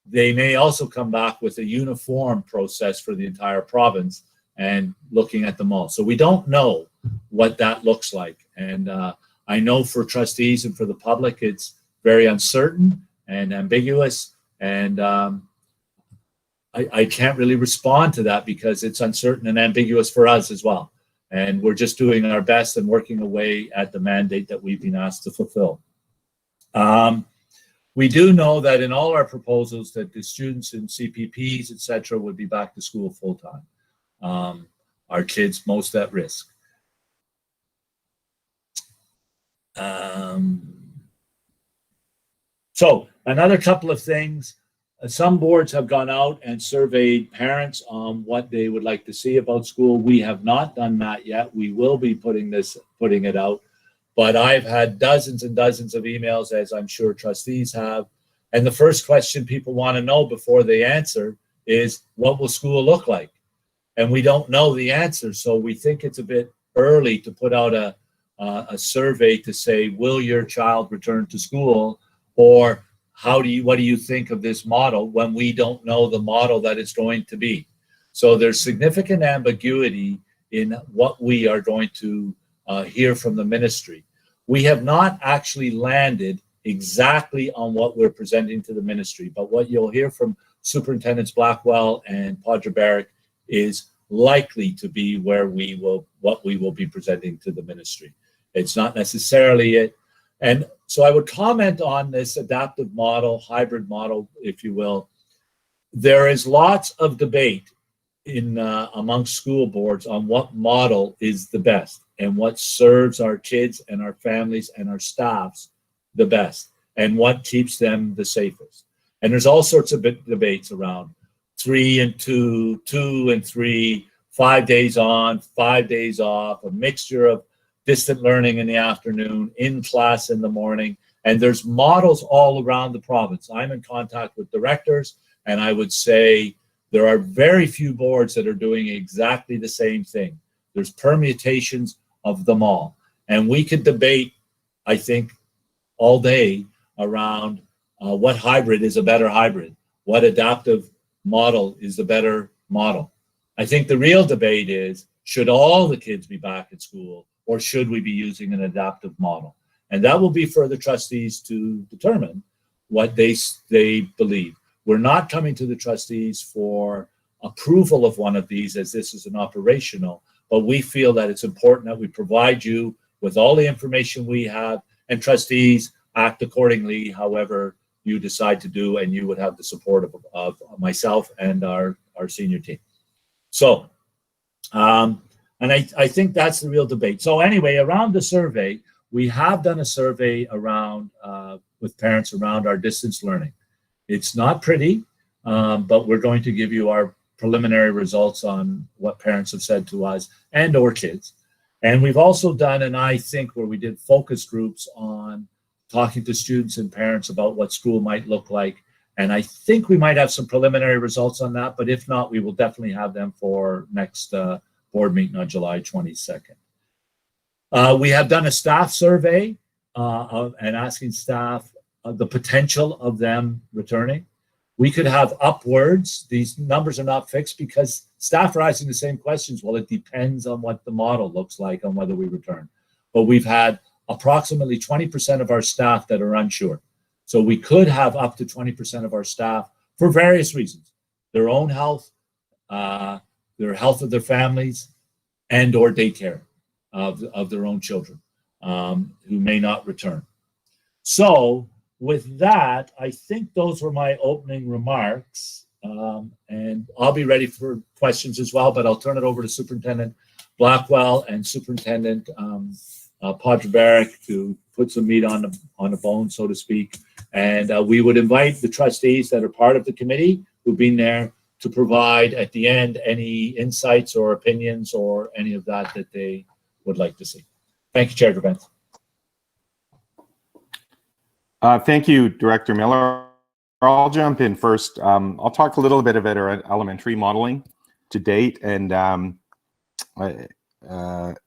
they may also come back with a uniform process for the entire province and looking at them all. So we don't know what that looks like. And I know for trustees and for the public, it's very uncertain and ambiguous. And I can't really respond to that because it's uncertain and ambiguous for us as well. And we're just doing our best and working away at the mandate that we've been asked to fulfill. We do know that in all our proposals that the students in CPPs, et cetera, would be back to school full time. Our kids most at risk. So another couple of things. Some boards have gone out and surveyed parents on what they would like to see about school. We have not done that yet. We will be putting it out. But I've had dozens and dozens of emails, as I'm sure trustees have. And the first question people want to know before they answer is, what will school look like? And we don't know the answer. So we think it's a bit early to put out a survey to say, will your child return to school? Or what do you think of this model, when we don't know the model that it's going to be? So there's significant ambiguity in what we are going to hear from the ministry. We have not actually landed exactly on what we're presenting to the ministry, but what you'll hear from Superintendents Blackwell and Podreberic is likely to be what we will be presenting to the ministry. It's not necessarily it. And so I would comment on this adaptive model, hybrid model, if you will. There is lots of debate amongst school boards on what model is the best and what serves our kids and our families and our staffs the best and what keeps them the safest. And there's all sorts of debates around 3 and 2, 2 and 3, 5 days on, 5 days off, a mixture of distant learning in the afternoon, in class in the morning. And there's models all around the province. I'm in contact with directors, and I would say there are very few boards that are doing exactly the same thing. There's permutations of them all. And we could debate, I think, all day around what hybrid is a better hybrid, what adaptive model is the better model. I think the real debate is, should all the kids be back at school, or should we be using an adaptive model? And that will be for the trustees to determine what they believe. We're not coming to the trustees for approval of one of these, as this is an operational, but we feel that it's important that we provide you with all the information we have, and trustees act accordingly however you decide to do, and you would have the support of myself and our senior team. So, and I think that's the real debate. So anyway, around the survey, we have done a survey around with parents around our distance learning. It's not pretty, but we're going to give you our preliminary results on what parents have said to us and or kids. And we've also done, and I think where we did focus groups on talking to students and parents about what school might look like. And I think we might have some preliminary results on that, but if not, we will definitely have them for next board meeting on July 22nd. We have done a staff survey and asking staff the potential of them returning. We could have upwards. These numbers are not fixed because staff are asking the same questions. Well, it depends on what the model looks like on whether we return. But we've had approximately 20% of our staff that are unsure. So we could have up to 20% of our staff for various reasons, their own health, their health of their families, and or daycare of their own children who may not return. So with that, I think those were my opening remarks, and I'll be ready for questions as well, but I'll turn it over to Superintendent Blackwell and Superintendent Podravaric to put some meat on the bone, so to speak. And we would invite the trustees that are part of the committee who've been there to provide at the end any insights or opinions or any of that that they would like to see. Thank you, Chair Gervais. Thank you, Director Miller. I'll jump in first. I'll talk a little bit about our elementary modeling to date, and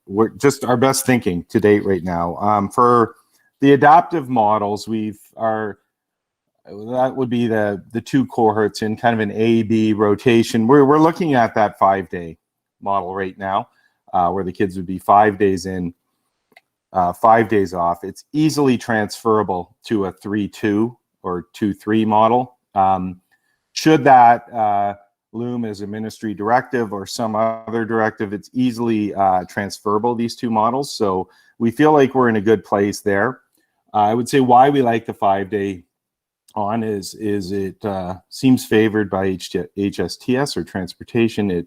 we're just our best thinking to date right now. For the adaptive models, that would be the two cohorts in kind of an A-B rotation. We're looking at that 5-day model right now, where the kids would be 5 days in, 5 days off. It's easily transferable to a 3-2 or 2-3 model. Should that loom as a ministry directive or some other directive, it's easily transferable, these two models. So we feel like we're in a good place there. I would say why we like the 5-day on is it seems favored by HSTS or transportation.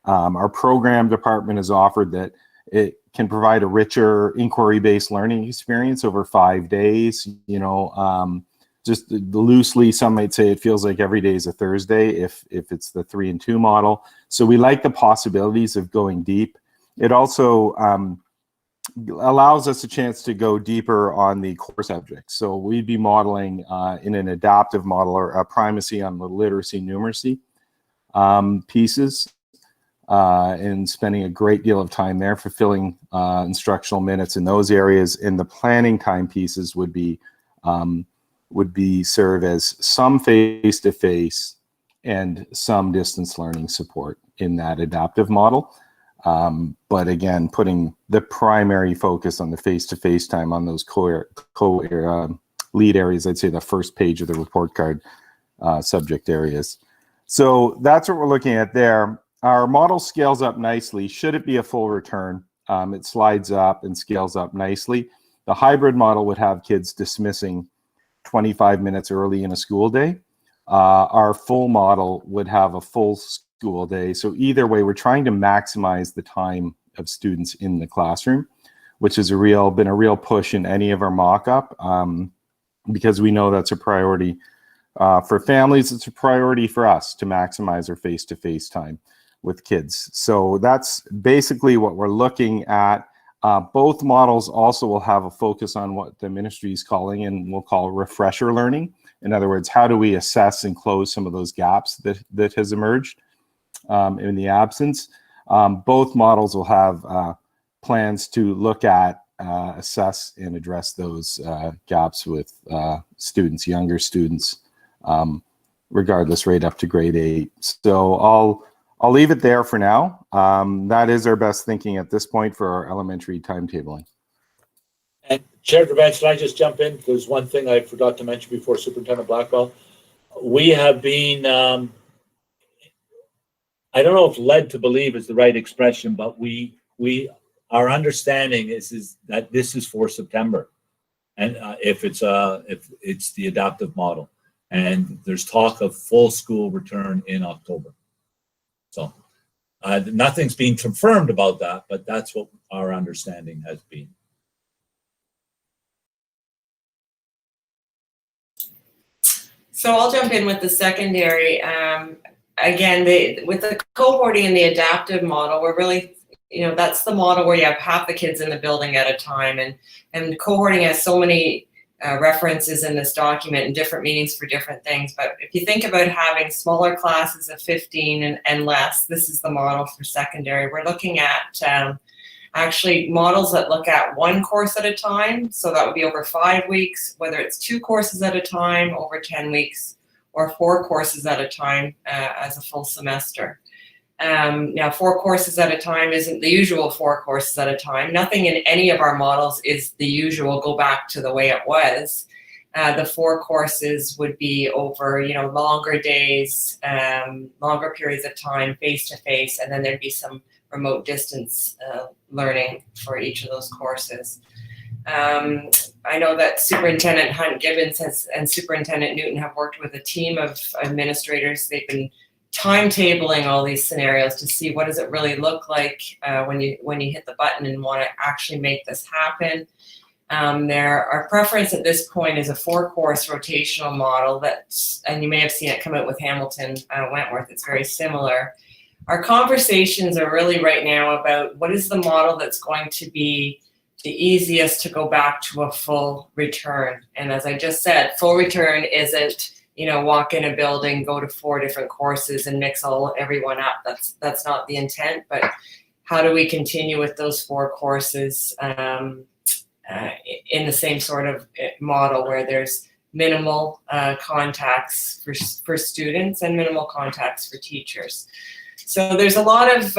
Our program department has offered that it can provide a richer inquiry-based learning experience over 5 days. Just loosely, some might say it feels like every day is a Thursday if it's the 3 and 2 model. So we like the possibilities of going deep. It also allows us a chance to go deeper on the core subjects. So we'd be modeling in an adaptive model or a primacy on the literacy numeracy pieces. And spending a great deal of time there, fulfilling instructional minutes in those areas. And the planning time pieces would be serve as some face-to-face and some distance learning support in that adaptive model. But again, putting the primary focus on the face-to-face time on those lead areas, I'd say the first page of the report card subject areas. So that's what we're looking at there. Our model scales up nicely. Should it be a full return, it slides up and scales up nicely. The hybrid model would have kids dismissing 25 minutes early in a school day. Our full model would have a full school day. So either way, we're trying to maximize the time of students in the classroom, which has been a real push in any of our mock-up, because we know that's a priority for families. It's a priority for us to maximize our face-to-face time with kids. So that's basically what we're looking at. Both models also will have a focus on what the ministry is calling, and we'll call refresher learning. In other words, how do we assess and close some of those gaps that has emerged in the absence? Both models will have plans to look at, assess, and address those gaps with students, younger students, regardless, right up to grade 8. So I'll leave it there for now. That is our best thinking at this point for our elementary timetabling. And Chair Gervais, should I just jump in? There's one thing I forgot to mention before Superintendent Blackwell. We have been, I don't know if led to believe is the right expression, but our understanding is that this is for September, and if it's the adaptive model, and there's talk of full school return in October. So nothing's been confirmed about that, but that's what our understanding has been. So I'll jump in with the secondary. Again, with the cohorting and the adaptive model, we're really that's the model where you have half the kids in the building at a time, and cohorting has so many references in this document and different meanings for different things. But if you think about having smaller classes of 15 and less, this is the model for secondary. We're looking at actually models that look at one course at a time. So that would be over 5 weeks, whether it's 2 courses at a time over 10 weeks, or 4 courses at a time as a full semester. Now, 4 courses at a time isn't the usual 4 courses at a time. Nothing in any of our models is the usual, go back to the way it was. The 4 courses would be over, longer days, longer periods of time, face-to-face, and then there'd be some remote distance learning for each of those courses. I know that Superintendent Hunt-Gibbons and Superintendent Newton have worked with a team of administrators. They've been timetabling all these scenarios to see what does it really look like when you hit the button and want to actually make this happen. Our preference at this point is a 4-course rotational model and you may have seen it come out with Hamilton Wentworth. It's very similar. Our conversations are really right now about what is the model that's going to be the easiest to go back to a full return. And as I just said, full return isn't, walk in a building, go to 4 different courses and mix everyone up. That's not the intent, but how do we continue with those 4 courses in the same sort of model where there's minimal contacts for students and minimal contacts for teachers. So there's a lot of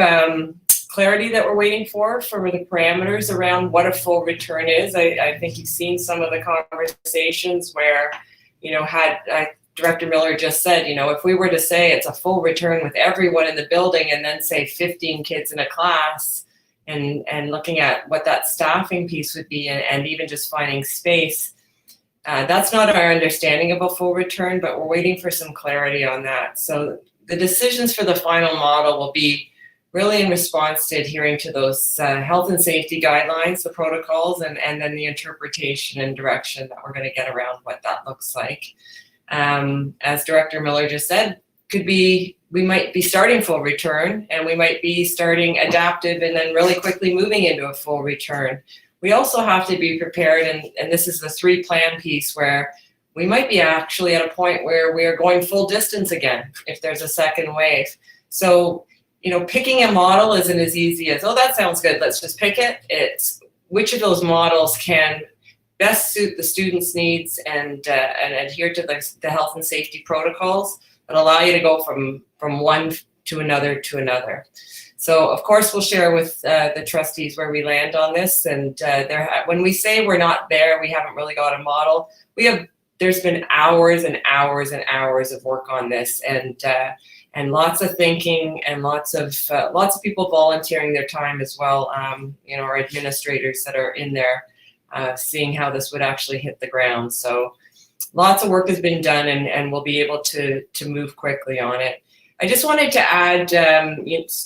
clarity that we're waiting for the parameters around what a full return is. I think you've seen some of the conversations where, Director Miller just said, if we were to say it's a full return with everyone in the building and then say 15 kids in a class and looking at what that staffing piece would be and even just finding space, that's not our understanding of a full return, but we're waiting for some clarity on that. So the decisions for the final model will be really in response to adhering to those health and safety guidelines, the protocols, and then the interpretation and direction that we're going to get around what that looks like. As Director Miller just said, we might be starting full return, and we might be starting adaptive and then really quickly moving into a full return. We also have to be prepared, and this is the 3-plan piece, where we might be actually at a point where we are going full distance again if there's a second wave. So, picking a model isn't as easy as, oh, that sounds good, let's just pick it. It's which of those models can best suit the students' needs and adhere to the health and safety protocols that allow you to go from one to another to another. So, of course, we'll share with the trustees where we land on this. And when we say we're not there, we haven't really got a model. There's been hours and hours and hours of work on this, and lots of thinking and lots of people volunteering their time as well. Our administrators that are in there seeing how this would actually hit the ground. So lots of work has been done, and we'll be able to move quickly on it. I just wanted to add,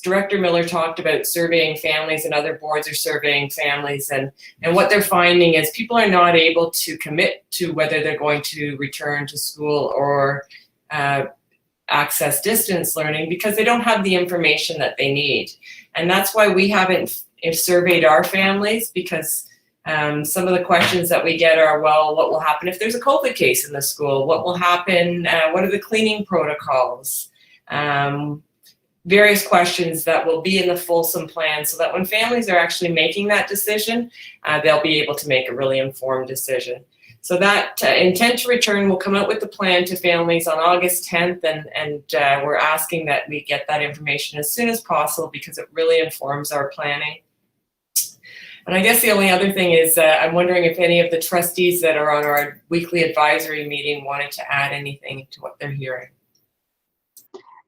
Director Miller talked about surveying families, and other boards are surveying families, and what they're finding is people are not able to commit to whether they're going to return to school or access distance learning because they don't have the information that they need. And that's why we haven't surveyed our families, because some of the questions that we get are, well, what will happen if there's a COVID case in the school? What will happen? What are the cleaning protocols? Various questions that will be in the fulsome plan, so that when families are actually making that decision, they'll be able to make a really informed decision. So that intent to return will come out with the plan to families on August 10th, and we're asking that we get that information as soon as possible because it really informs our planning. And I guess the only other thing is I'm wondering if any of the trustees that are on our weekly advisory meeting wanted to add anything to what they're hearing.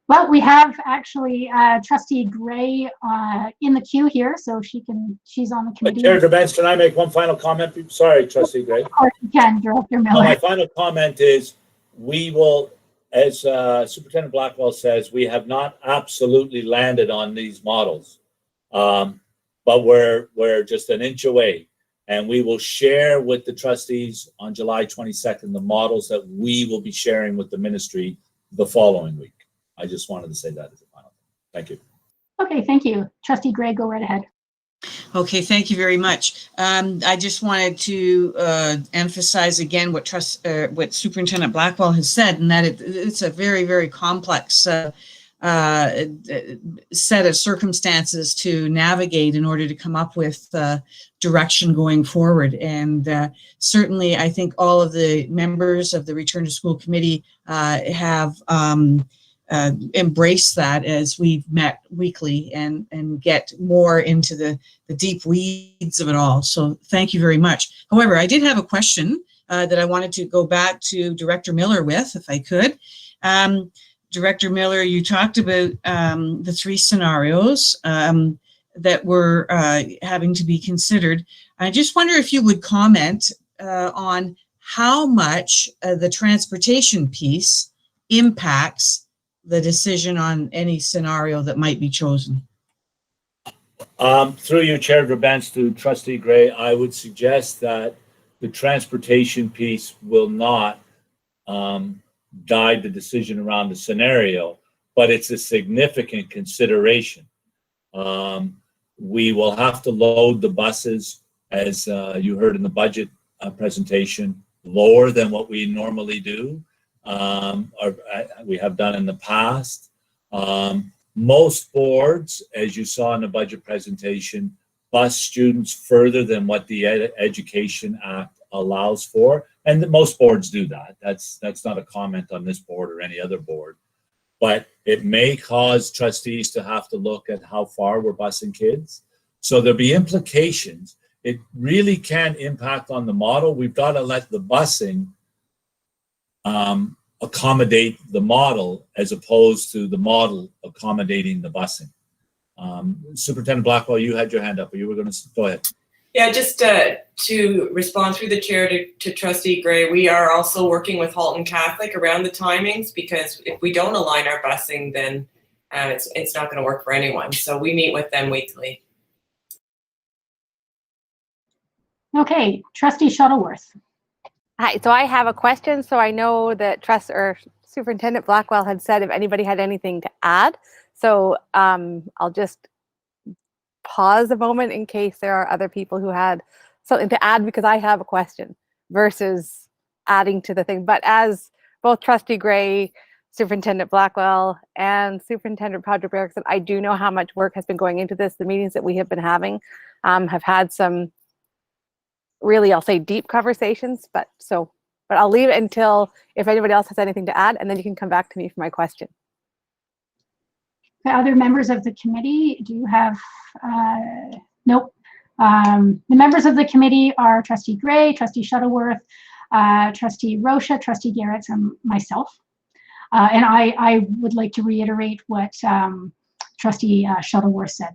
Well, we have actually Trustee Gray in the queue here, so she's on the committee. Chair Benz, can I make one final comment? Sorry, Trustee Gray. Of course you can, Director Miller. My final comment is we will, as Superintendent Blackwell says, we have not absolutely landed on these models, but we're just an inch away. And we will share with the trustees on July 22nd the models that we will be sharing with the ministry the following week. I just wanted to say that as a final thing. Thank you. Okay, thank you. Trustee Gray, go right ahead. Okay, thank you very much. I just wanted to emphasize again what Superintendent Blackwell has said, and that it's a very, very complex set of circumstances to navigate in order to come up with direction going forward. And certainly, I think all of the members of the Return to School Committee have embrace that as we've met weekly and get more into the deep weeds of it all. So thank you very much. However, I did have a question that I wanted to go back to Director Miller with, if I could. Director Miller, you talked about the 3 scenarios that were having to be considered. I just wonder if you would comment on how much the transportation piece impacts the decision on any scenario that might be chosen. Through you, Chair Grabans, to Trustee Gray, I would suggest that the transportation piece will not guide the decision around the scenario, but it's a significant consideration. We will have to load the buses, as you heard in the budget presentation, lower than what we normally do. Or we have done in the past. Most boards, as you saw in the budget presentation, bus students further than what the Education Act allows for, and most boards do that. That's not a comment on this board or any other board, but it may cause trustees to have to look at how far we're busing kids. So there'll be implications. It really can impact on the model. We've got to let the busing accommodate the model as opposed to the model accommodating the busing. Superintendent Blackwell, you had your hand up, or you were going to go ahead. Yeah, just to respond through the chair to Trustee Gray, we are also working with Halton Catholic around the timings, because if we don't align our busing, then it's not going to work for anyone. So we meet with them weekly. Okay, Trustee Shuttleworth. Hi, so I have a question. So I know that Superintendent Blackwell had said if anybody had anything to add. So I'll just pause a moment in case there are other people who had something to add, because I have a question versus adding to the thing. But as both Trustee Gray, Superintendent Blackwell, and Superintendent Padraig said, I do know how much work has been going into this. The meetings that we have been having have had some really, I'll say, deep conversations, but I'll leave it until if anybody else has anything to add, and then you can come back to me for my question. Other members of the committee, do you have, nope. The members of the committee are Trustee Gray, Trustee Shuttleworth, Trustee Rocha, Trustee Garrett, and myself. And I would like to reiterate what Trustee Shuttleworth said.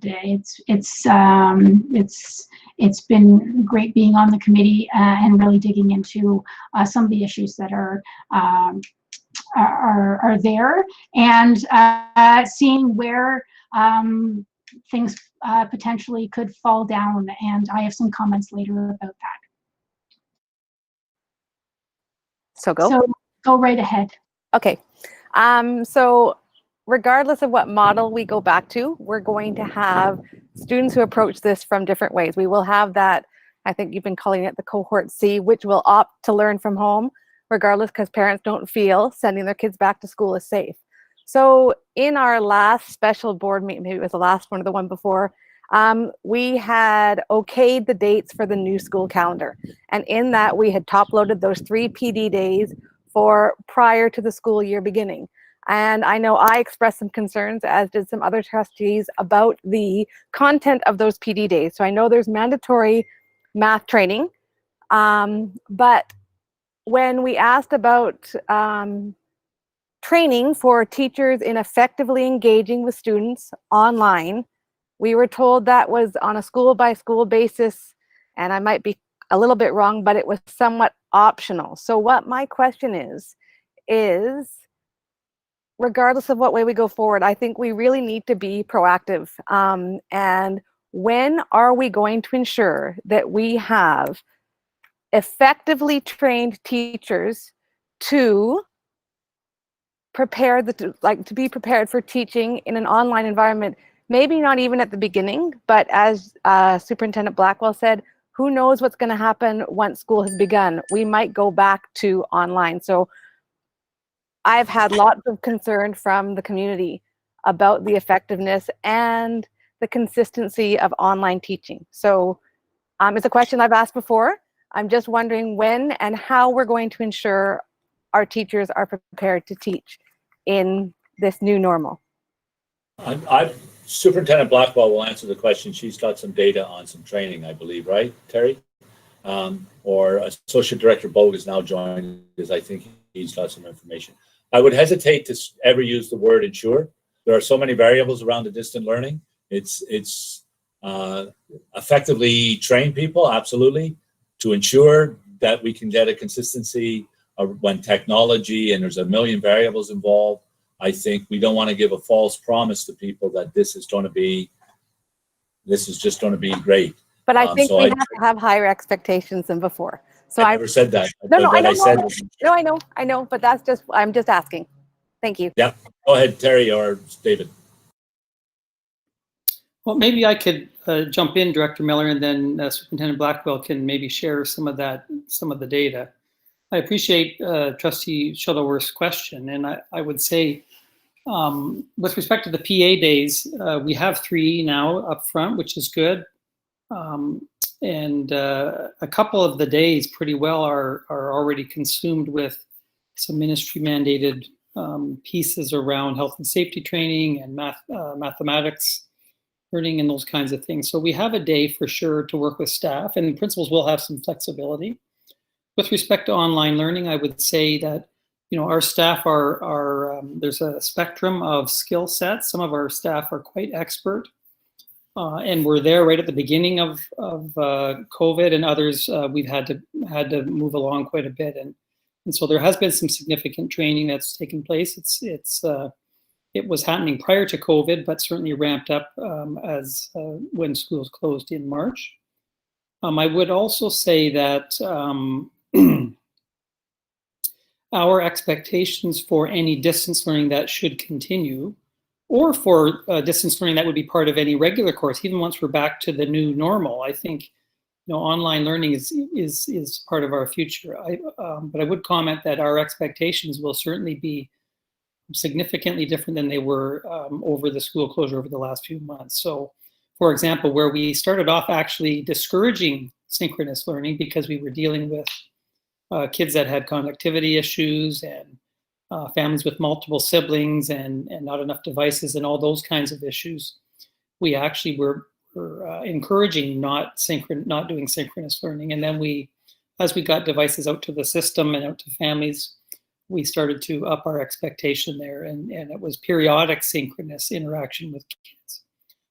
It's been great being on the committee and really digging into some of the issues that are there, and seeing where things potentially could fall down. And I have some comments later about that. So go right ahead. Okay. So regardless of what model we go back to, we're going to have students who approach this from different ways. We will have that, I think you've been calling it the cohort C, which will opt to learn from home, regardless, because parents don't feel sending their kids back to school is safe. So in our last special board meeting, maybe it was the last one or the one before, we had okayed the dates for the new school calendar. And in that, we had top loaded those 3 PD days for prior to the school year beginning. And I know I expressed some concerns, as did some other trustees, about the content of those PD days. So I know there's mandatory math training, but when we asked about training for teachers in effectively engaging with students online, we were told that was on a school-by-school basis, and I might be a little bit wrong, but it was somewhat optional. So what my question is regardless of what way we go forward, I think we really need to be proactive. And when are we going to ensure that we have effectively trained teachers to prepare to be prepared for teaching in an online environment, maybe not even at the beginning, but as Superintendent Blackwell said, who knows what's going to happen once school has begun? We might go back to online. So I've had lots of concern from the community about the effectiveness and the consistency of online teaching. So it's a question I've asked before. I'm just wondering when and how we're going to ensure our teachers are prepared to teach in this new normal. Superintendent Blackwell will answer the question. She's got some data on some training, I believe, right, Terry? Or Associate Director Bogue is now joined because I think he's got some information. I would hesitate to ever use the word ensure. There are so many variables around the distant learning. It's effectively train people, absolutely, to ensure that we can get a consistency when technology and there's a million variables involved. I think we don't want to give a false promise to people that this is just going to be great. But I think we have to have higher expectations than before. So I never said that. No, I know, but I'm just asking. Thank you. Yeah, go ahead, Terry or David. Well, maybe I could jump in, Director Miller, and then Superintendent Blackwell can maybe share some of the data. I appreciate Trustee Shuttleworth's question, and I would say, with respect to the PA days, we have 3 now up front, which is good. And a couple of the days pretty well are already consumed with some ministry mandated pieces around health and safety training and mathematics learning and those kinds of things. So we have a day for sure to work with staff, and principals will have some flexibility. With respect to online learning, I would say that our staff are there's a spectrum of skill sets. Some of our staff are quite expert. And we're there right at the beginning of COVID, and others we've had to move along quite a bit, and so there has been some significant training that's taken place. It was happening prior to COVID, but certainly ramped up as when schools closed in March. I would also say that our expectations for any distance learning that should continue, or for distance learning that would be part of any regular course, even once we're back to the new normal. I think online learning is part of our future. But I would comment that our expectations will certainly be significantly different than they were over the school closure over the last few months. So, for example, where we started off actually discouraging synchronous learning because we were dealing with kids that had connectivity issues and families with multiple siblings and not enough devices and all those kinds of issues, we actually were encouraging not doing synchronous learning. And then as we got devices out to the system and out to families, we started to up our expectation there, and it was periodic synchronous interaction with kids.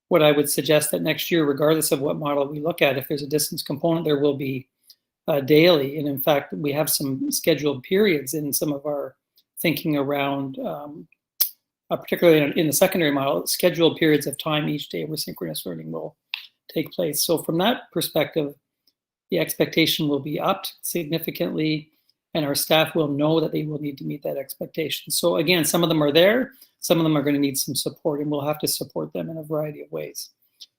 What I would suggest that next year, regardless of what model we look at, if there's a distance component, there will be daily. And in fact, we have some scheduled periods in some of our thinking around, particularly in the secondary model, scheduled periods of time each day where synchronous learning will take place. So from that perspective, the expectation will be upped significantly, and our staff will know that they will need to meet that expectation. So again, some of them are there, some of them are going to need some support, and we'll have to support them in a variety of ways.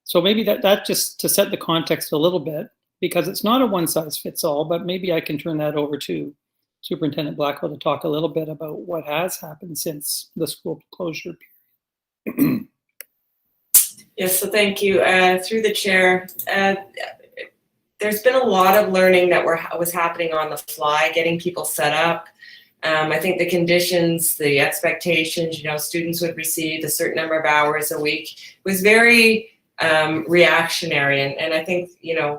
So maybe that just to set the context a little bit, because it's not a one size fits all, but maybe I can turn that over to Superintendent Blackwell to talk a little bit about what has happened since the school closure period. Yes, so thank you. Through the chair, there's been a lot of learning that was happening on the fly, getting people set up. I think the conditions, the expectations, students would receive a certain number of hours a week was very reactionary. And I think,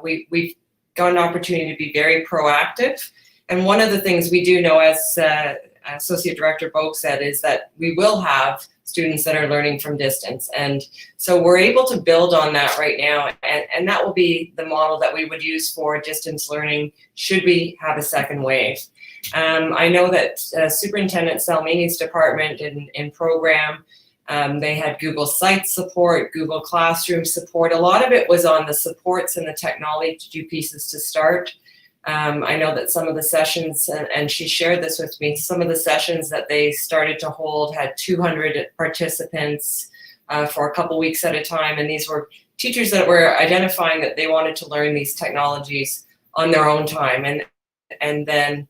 we've got an opportunity to be very proactive. And one of the things we do know, as Associate Director Bogue said, is that we will have students that are learning from distance. And so we're able to build on that right now. And that will be the model that we would use for distance learning should we have a second wave. I know that Superintendent Salmini's department in program, they had Google Sites support, Google Classroom support. A lot of it was on the supports and the technology pieces to start. I know that some of the sessions, and she shared this with me, some of the sessions that they started to hold had 200 participants, for a couple weeks at a time. And these were teachers that were identifying that they wanted to learn these technologies on their own time and then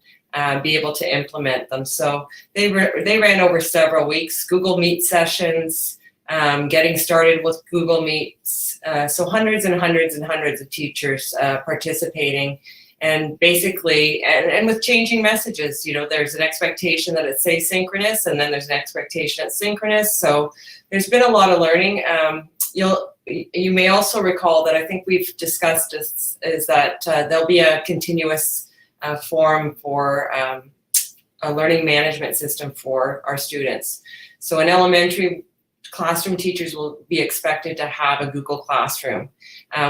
be able to implement them. So they ran over several weeks, Google Meet sessions, getting started with Google Meets. So hundreds and hundreds and hundreds of teachers participating. And basically, and with changing messages, you know, there's an expectation that it's asynchronous, and then there's an expectation it's synchronous. So there's been a lot of learning. You may also recall that I think we've discussed is that there'll be a continuous form for a learning management system for our students. So in elementary, classroom teachers will be expected to have a Google Classroom.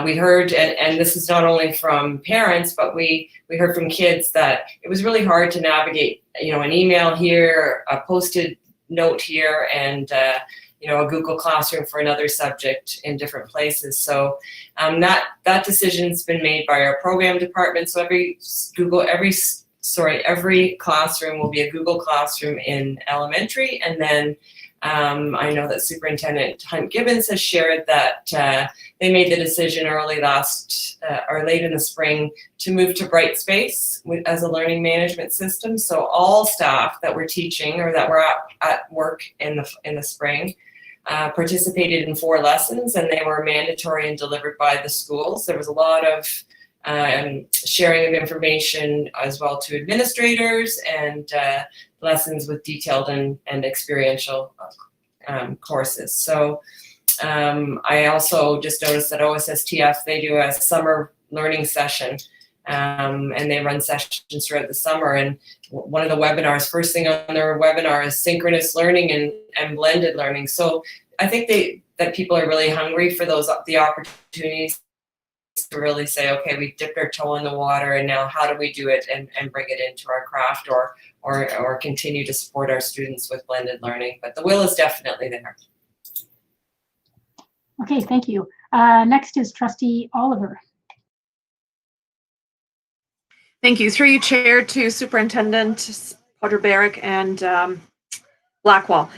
We heard, and this is not only from parents, but we heard from kids that it was really hard to navigate, you know, an email here, a posted note here, and you know, a Google Classroom for another subject in different places. So that decision's been made by our program department. So every classroom will be a Google Classroom in elementary, and then I know that Superintendent Hunt Gibbons has shared that they made the decision early or late in the spring to move to Brightspace as a learning management system. So all staff that were teaching or that were at work in the spring participated in 4 lessons, and they were mandatory and delivered by the schools. There was a lot of sharing of information as well to administrators, and lessons with detailed and experiential courses. So I also just noticed that OSSTF, they do a summer learning session, and they run sessions throughout the summer. And one of the webinars, first thing on their webinar is synchronous learning and blended learning. So I think that people are really hungry for the opportunities to really say, okay, we dipped our toe in the water, and now how do we do it and bring it into our craft or continue to support our students with blended learning. But the will is definitely there. Okay, thank you. Next is Trustee Oliver. Thank you. Through you, Chair, to Superintendent Potter-Barrick and Blackwell.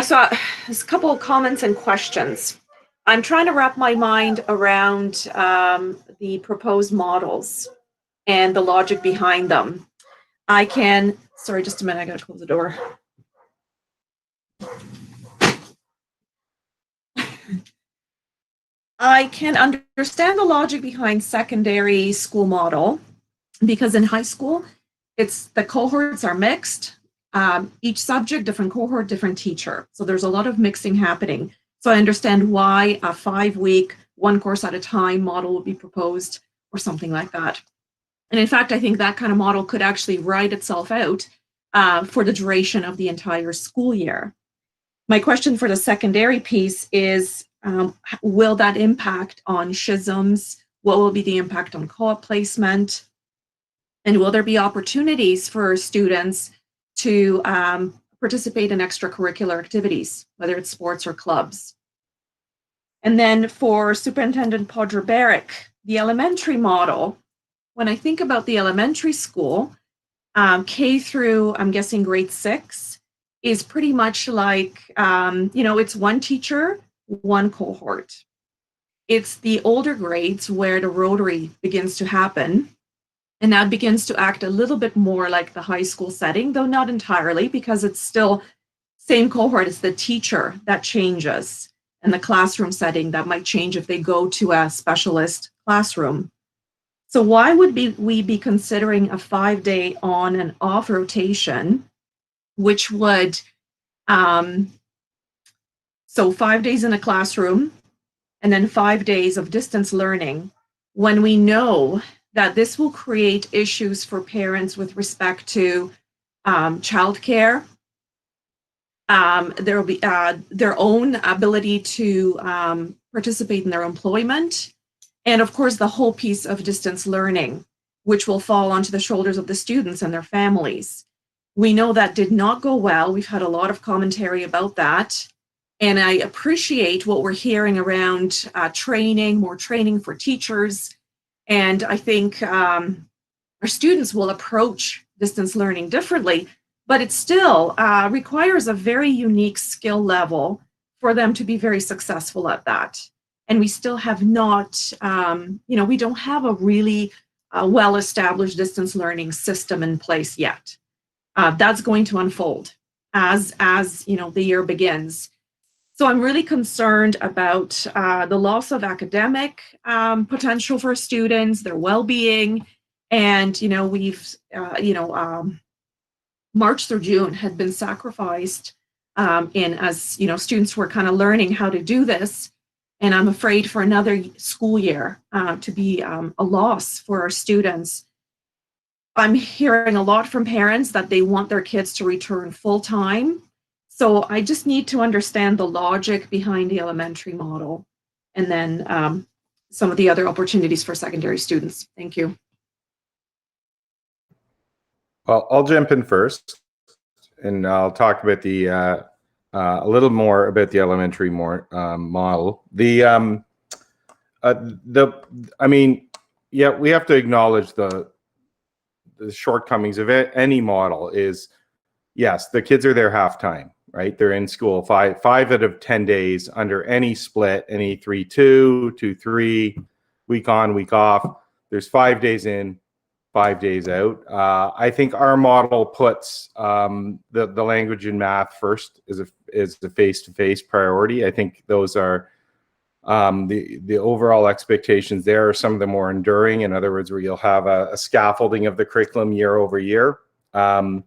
So there's a couple of comments and questions. I'm trying to wrap my mind around the proposed models and the logic behind them. Sorry, just a minute, I gotta close the door. I can understand the logic behind secondary school model, because in high school, the cohorts are mixed. Each subject, different cohort, different teacher. So there's a lot of mixing happening. So I understand why a 5-week, 1 course at a time model would be proposed or something like that. And in fact, I think that kind of model could actually write itself out for the duration of the entire school year. My question for the secondary piece is, will that impact on SHISMs? What will be the impact on co-op placement? And will there be opportunities for students to participate in extracurricular activities, whether it's sports or clubs? And then for Superintendent Potter-Barrick, the elementary model, when I think about the elementary school, K through, I'm guessing grade 6, is pretty much like, it's 1 teacher, 1 cohort. It's the older grades where the rotary begins to happen. And that begins to act a little bit more like the high school setting, though not entirely, because it's still same cohort. It's the teacher that changes, and the classroom setting that might change if they go to a specialist classroom. So why would we be considering a 5-day on and off rotation, which would, so 5 days in a classroom and then 5 days of distance learning, when we know that this will create issues for parents with respect to childcare. There will be their own ability to participate in their employment, and of course the whole piece of distance learning, which will fall onto the shoulders of the students and their families. We know that did not go well. We've had a lot of commentary about that, and I appreciate what we're hearing around training, more training for teachers. And I think our students will approach distance learning differently, but it still requires a very unique skill level for them to be very successful at that. And we still have not, we don't have a really well-established distance learning system in place yet. That's going to unfold as the year begins. So I'm really concerned about the loss of academic potential for students, their well-being, and we've March through June had been sacrificed as students were kind of learning how to do this, and I'm afraid for another school year to be a loss for our students. I'm hearing a lot from parents that they want their kids to return full-time. So I just need to understand the logic behind the elementary model, and then some of the other opportunities for secondary students. Thank you. Well, I'll jump in first, and I'll talk about the a little more about the elementary model. Yeah, we have to acknowledge the shortcomings of it. Any model is, yes, the kids are there half time, right? They're in school five out of 10 days under any split, any 3-2, 2-3, week on, week off. There's 5 days in, 5 days out. I think our model puts the language and math first is the face-to-face priority. I think those are the overall expectations there are some of the more enduring. In other words, where you'll have a scaffolding of the curriculum year over year. So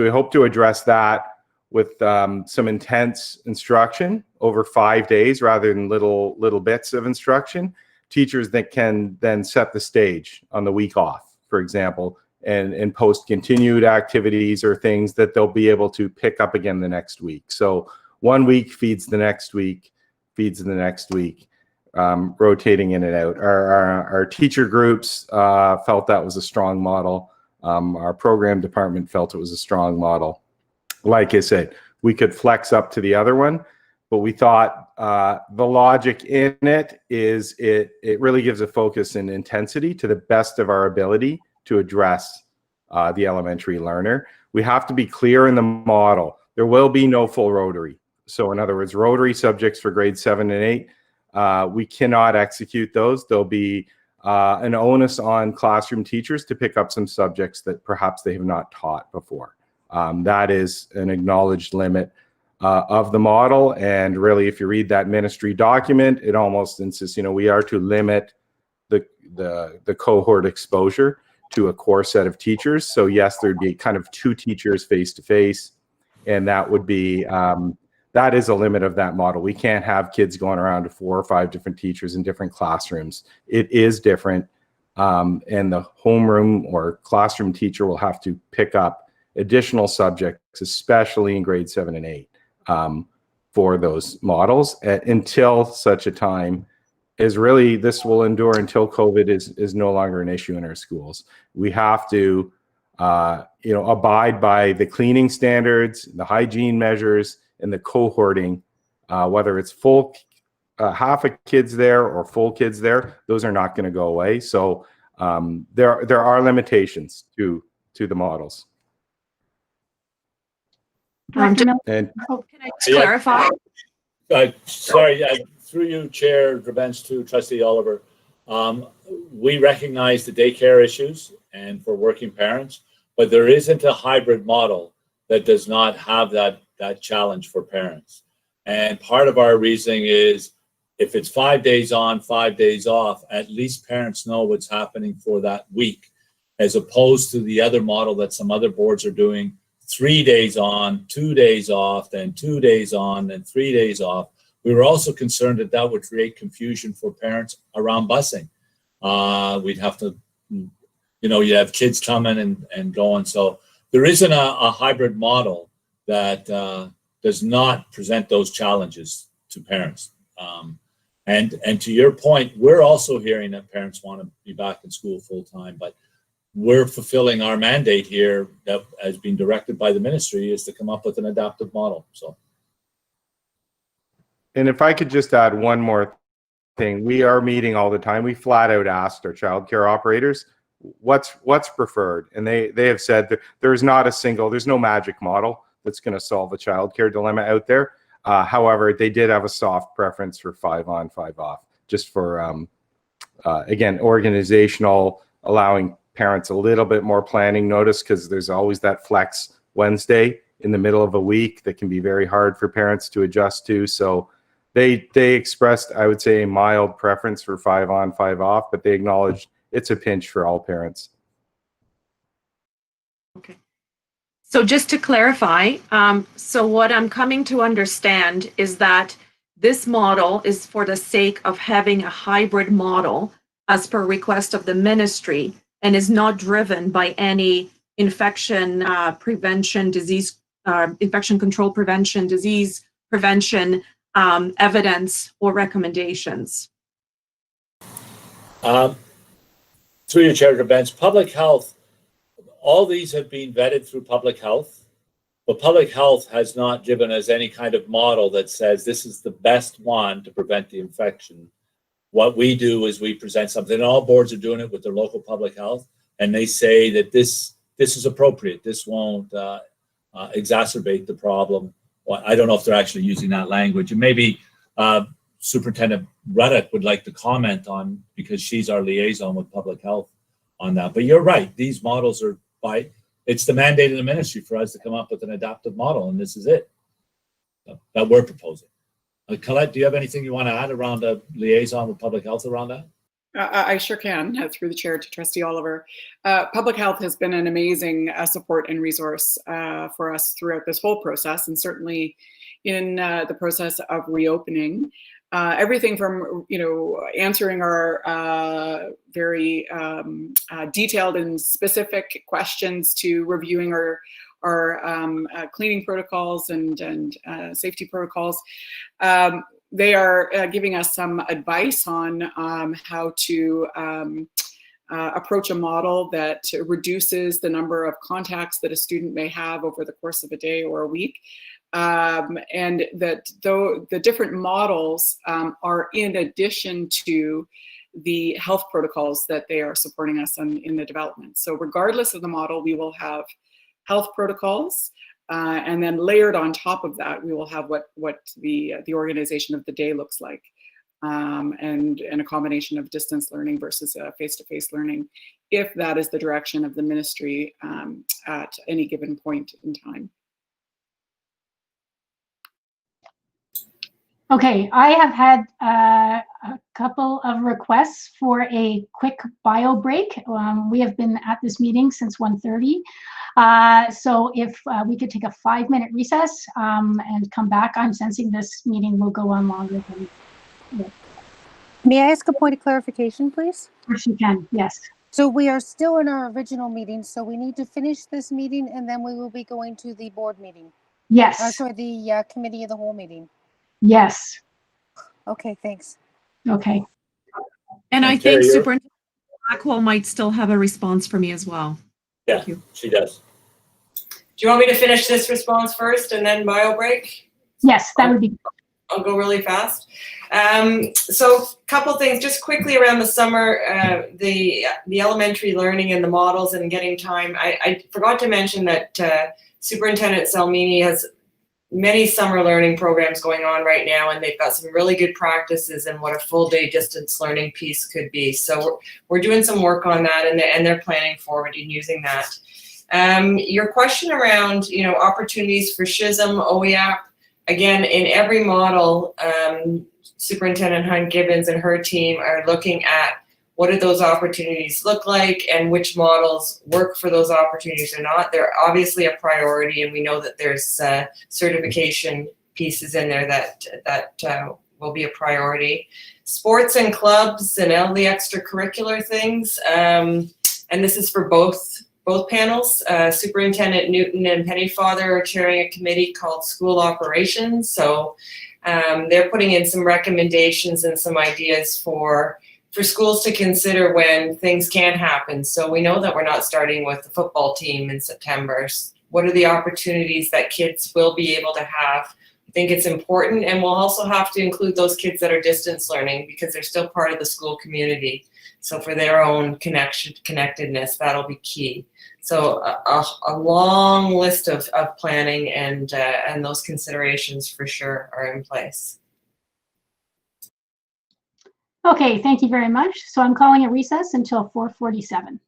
we hope to address that with some intense instruction over 5 days rather than little bits of instruction. Teachers that can then set the stage on the week off, for example, and post continued activities or things that they'll be able to pick up again the next week. So 1 week feeds the next week, feeds the next week, rotating in and out. Our teacher groups felt that was a strong model. Our program department felt it was a strong model. Like I said, we could flex up to the other one, but we thought the logic in it is it really gives a focus and intensity to the best of our ability to address the elementary learner. We have to be clear in the model. There will be no full rotary. So in other words, rotary subjects for grades 7 and 8, we cannot execute those. There'll be an onus on classroom teachers to pick up some subjects that perhaps they have not taught before. That is an acknowledged limit of the model. And really, if you read that ministry document, it almost insists, we are to limit the cohort exposure to a core set of teachers. So yes, there'd be kind of 2 teachers face to face, and that would be that is a limit of that model. We can't have kids going around to 4 or 5 different teachers in different classrooms. It is different, and the homeroom or classroom teacher will have to pick up additional subjects, especially in grade 7 and 8, for those models until such a time as really this will endure until COVID is no longer an issue in our schools. We have to, abide by the cleaning standards, the hygiene measures, and the cohorting, whether it's full half of kids there or full kids there, those are not going to go away. So there are limitations to the models. Can I clarify? Sorry, through you, Chair Drabench, to Trustee Oliver. We recognize the daycare issues and for working parents, but there isn't a hybrid model that does not have that challenge for parents. And part of our reasoning is if it's 5 days on, 5 days off, at least parents know what's happening for that week, as opposed to the other model that some other boards are doing, 3 days on, 2 days off, then 2 days on, then 3 days off. We were also concerned that would create confusion for parents around busing. We'd have to, you have kids coming and going. So there isn't a hybrid model that does not present those challenges to parents. And to your point, we're also hearing that parents want to be back in school full time, but we're fulfilling our mandate here that has been directed by the ministry is to come up with an adaptive model. So. And if I could just add one more thing, we are meeting all the time. We flat out asked our childcare operators, what's preferred? And they have said that there's no magic model that's going to solve a childcare dilemma out there. However, they did have a soft preference for 5 on, 5 off, just for, again, organizational, allowing parents a little bit more planning notice, because there's always that flex Wednesday in the middle of a week that can be very hard for parents to adjust to. So they expressed, I would say, a mild preference for 5 on, 5 off, but they acknowledged it's a pinch for all parents. Okay. So just to clarify, so what I'm coming to understand is that this model is for the sake of having a hybrid model as per request of the ministry, and is not driven by any infection prevention, disease, infection control prevention, disease prevention evidence or recommendations. Through your chair, Bench, public health, all these have been vetted through public health, but public health has not given us any kind of model that says this is the best one to prevent the infection. What we do is we present something, and all boards are doing it with their local public health, and they say that this is appropriate. This won't exacerbate the problem. Well, I don't know if they're actually using that language, and maybe Superintendent Ruddock would like to comment on, because she's our liaison with public health on that. But you're right, these models are it's the mandate of the ministry for us to come up with an adaptive model, and this is it that we're proposing. Colette, do you have anything you want to add around a liaison with public health around that? I sure can, through the chair to Trustee Oliver. Public health has been an amazing support and resource for us throughout this whole process, and certainly in the process of reopening. Everything from, answering our very detailed and specific questions to reviewing our cleaning protocols and safety protocols. They are giving us some advice on how to approach a model that reduces the number of contacts that a student may have over the course of a day or a week. And that though the different models are in addition to the health protocols that they are supporting us in the development. So regardless of the model, we will have health protocols, and then layered on top of that, we will have what the organization of the day looks like, and a combination of distance learning versus face-to-face learning, if that is the direction of the ministry at any given point in time. Okay, I have had a couple of requests for a quick bio break. We have been at this meeting since 1:30. So if we could take a 5-minute recess and come back, I'm sensing this meeting will go on longer than. Yeah. May I ask a point of clarification, please? Of course you can, yes. So we are still in our original meeting, so we need to finish this meeting and then we will be going to the board meeting. Yes. Sorry, the committee of the whole meeting. Yes. Okay, thanks. Okay. And I think Superintendent Blackwell might still have a response for me as well. Yeah, she does. Do you want me to finish this response first and then bio break? Yes, that would be. I'll go really fast. So a couple things just quickly around the summer, the elementary learning and the models and getting time. I forgot to mention that Superintendent Salmini has many summer learning programs going on right now, and they've got some really good practices in what a full day distance learning piece could be. So we're doing some work on that, and they're planning forward in using that. Your question around, opportunities for SHISM, OEAP, again, in every model, Superintendent Hunt Gibbons and her team are looking at what do those opportunities look like and which models work for those opportunities or not. They're obviously a priority, and we know that there's certification pieces in there that will be a priority. Sports and clubs and all the extracurricular things, and this is for both panels. Superintendent Newton and Pennyfather are chairing a committee called School Operations. So they're putting in some recommendations and some ideas for schools to consider when things can happen. So we know that we're not starting with the football team in September. What are the opportunities that kids will be able to have? I think it's important, and we'll also have to include those kids that are distance learning because they're still part of the school community. So for their own connectedness, that'll be key. So a long list of planning and those considerations for sure are in place. Okay, thank you very much. So I'm calling a recess until 4:47.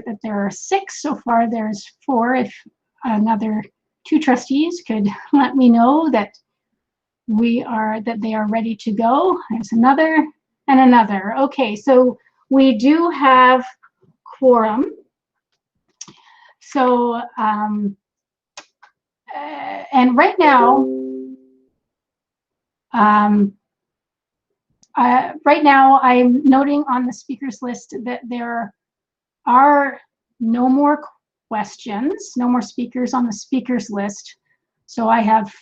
that there are 6 so far. There's 4. If another 2 trustees could let me know that they are ready to go. There's another and another. Okay, so we do have quorum. So and right now, I'm noting on the speakers list that there are no more questions, no more speakers on the speakers list. So I have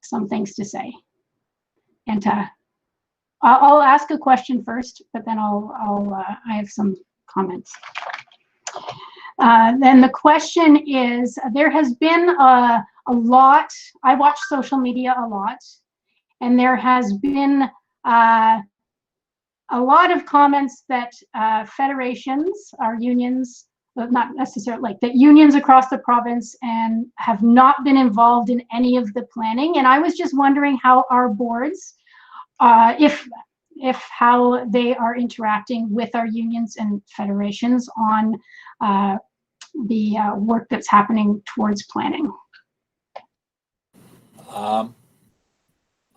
some things to say. And I'll ask a question first, but then I have some comments. Then the question is, there has been a lot, I watch social media a lot, and there has been a lot of comments that federations, our unions, but not necessarily, like that unions across the province and have not been involved in any of the planning. And I was just wondering how our boards, if how they are interacting with our unions and federations on the work that's happening towards planning.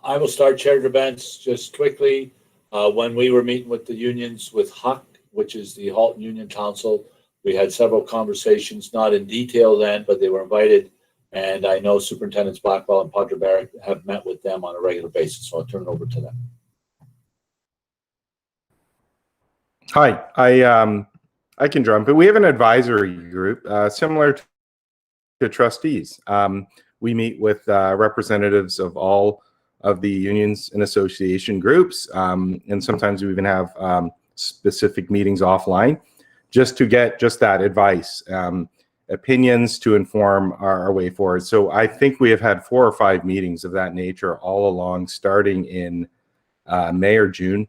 I will start, Chair Events, just quickly. When we were meeting with the unions with HUC, which is the Halton Union Council, we had several conversations, not in detail then, but they were invited. And I know Superintendents Blackwell and Padre Barrett have met with them on a regular basis, so I'll turn it over to them. Hi, I can jump, but we have an advisory group similar to trustees. We meet with representatives of all of the unions and association groups, and sometimes we even have specific meetings offline just to get just that advice, opinions to inform our way forward. So I think we have had 4 or 5 meetings of that nature all along, starting in May or June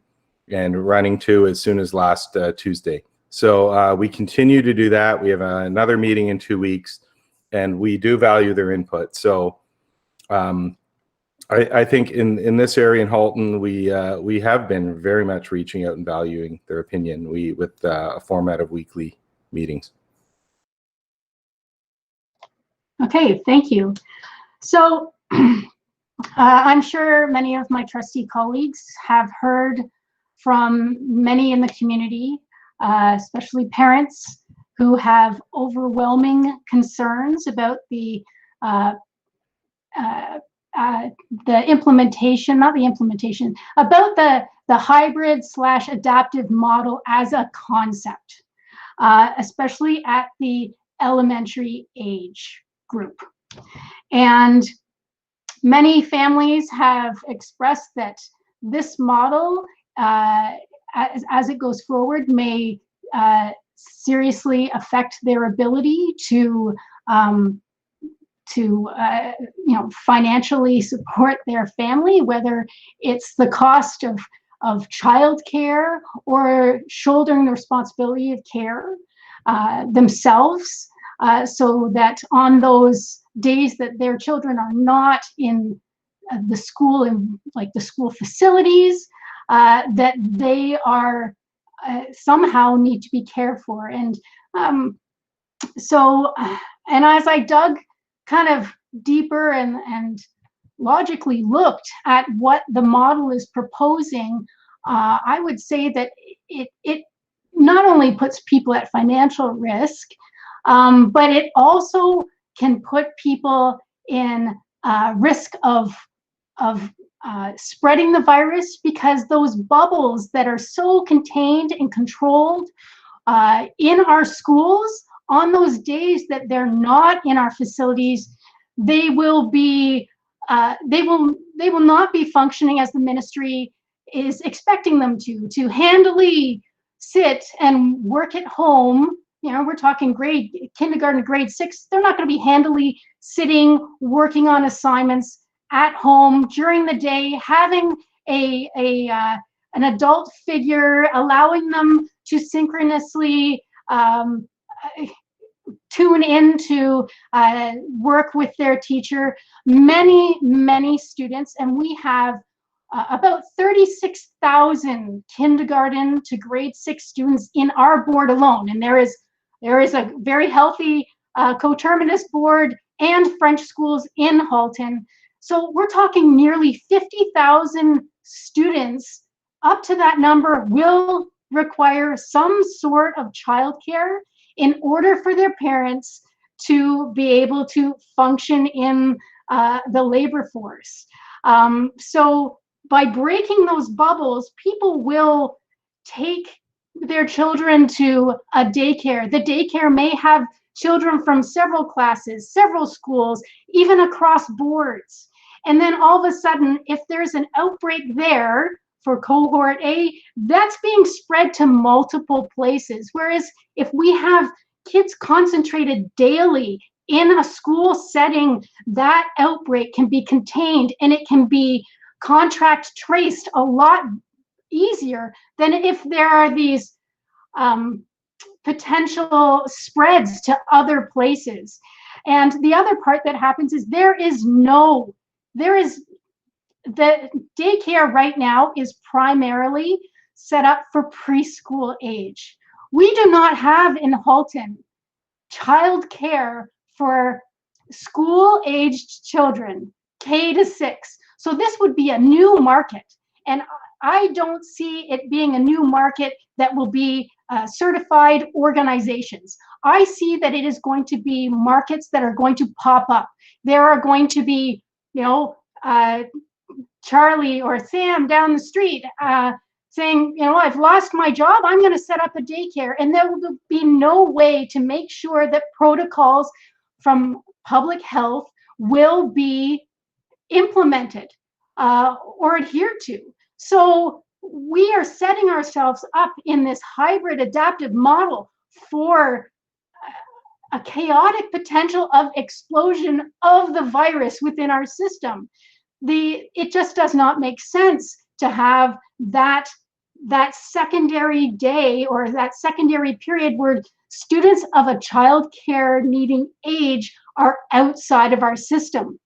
and running to as soon as last Tuesday. So we continue to do that. We have another meeting in 2 weeks, and we do value their input. So I think in this area in Halton, we have been very much reaching out and valuing their opinion. With a format of weekly meetings. Okay, thank you. So I'm sure many of my trustee colleagues have heard from many in the community, especially parents who have overwhelming concerns about the implementation, not the implementation, about the hybrid / adaptive model as a concept, especially at the elementary age group. And many families have expressed that this model, as it goes forward, may seriously affect their ability to financially support their family, whether it's the cost of childcare or shouldering the responsibility of care themselves, so that on those days that their children are not in the school, in like the school facilities, that they are somehow need to be cared for. And and as I dug kind of deeper and logically looked at what the model is proposing, I would say that it not only puts people at financial risk, but it also can put people in risk of spreading the virus, because those bubbles that are so contained and controlled in our schools, on those days that they're not in our facilities, they will not be functioning as the ministry is expecting them to handily sit and work at home. You know, we're talking kindergarten, grade 6. They're not going to be handily sitting, working on assignments at home during the day, having an adult figure allowing them to synchronously tune in to work with their teacher. Many students, and we have about 36,000 kindergarten to grade 6 students in our board alone. And there is a very healthy coterminous board and French schools in Halton. So we're talking nearly 50,000 students. Up to that number will require some sort of childcare in order for their parents to be able to function in the labor force. So by breaking those bubbles, people will take their children to a daycare. The daycare may have children from several classes, several schools, even across boards. And then all of a sudden, if there's an outbreak there for cohort A, that's being spread to multiple places. Whereas if we have kids concentrated daily in a school setting, that outbreak can be contained and it can be contract traced a lot easier than if there are these potential spreads to other places. And the other part that happens is the daycare right now is primarily set up for preschool age. We do not have in Halton childcare for school-aged children, K to 6. So this would be a new market. And I don't see it being a new market that will be certified organizations. I see that it is going to be markets that are going to pop up. There are going to be, Charlie or Sam down the street saying, I've lost my job, I'm going to set up a daycare. And there will be no way to make sure that protocols from public health will be implemented or adhered to. So we are setting ourselves up in this hybrid adaptive model for a chaotic potential of explosion of the virus within our system. It just does not make sense to have that secondary day or that secondary period where students of a child care needing age are outside of our system.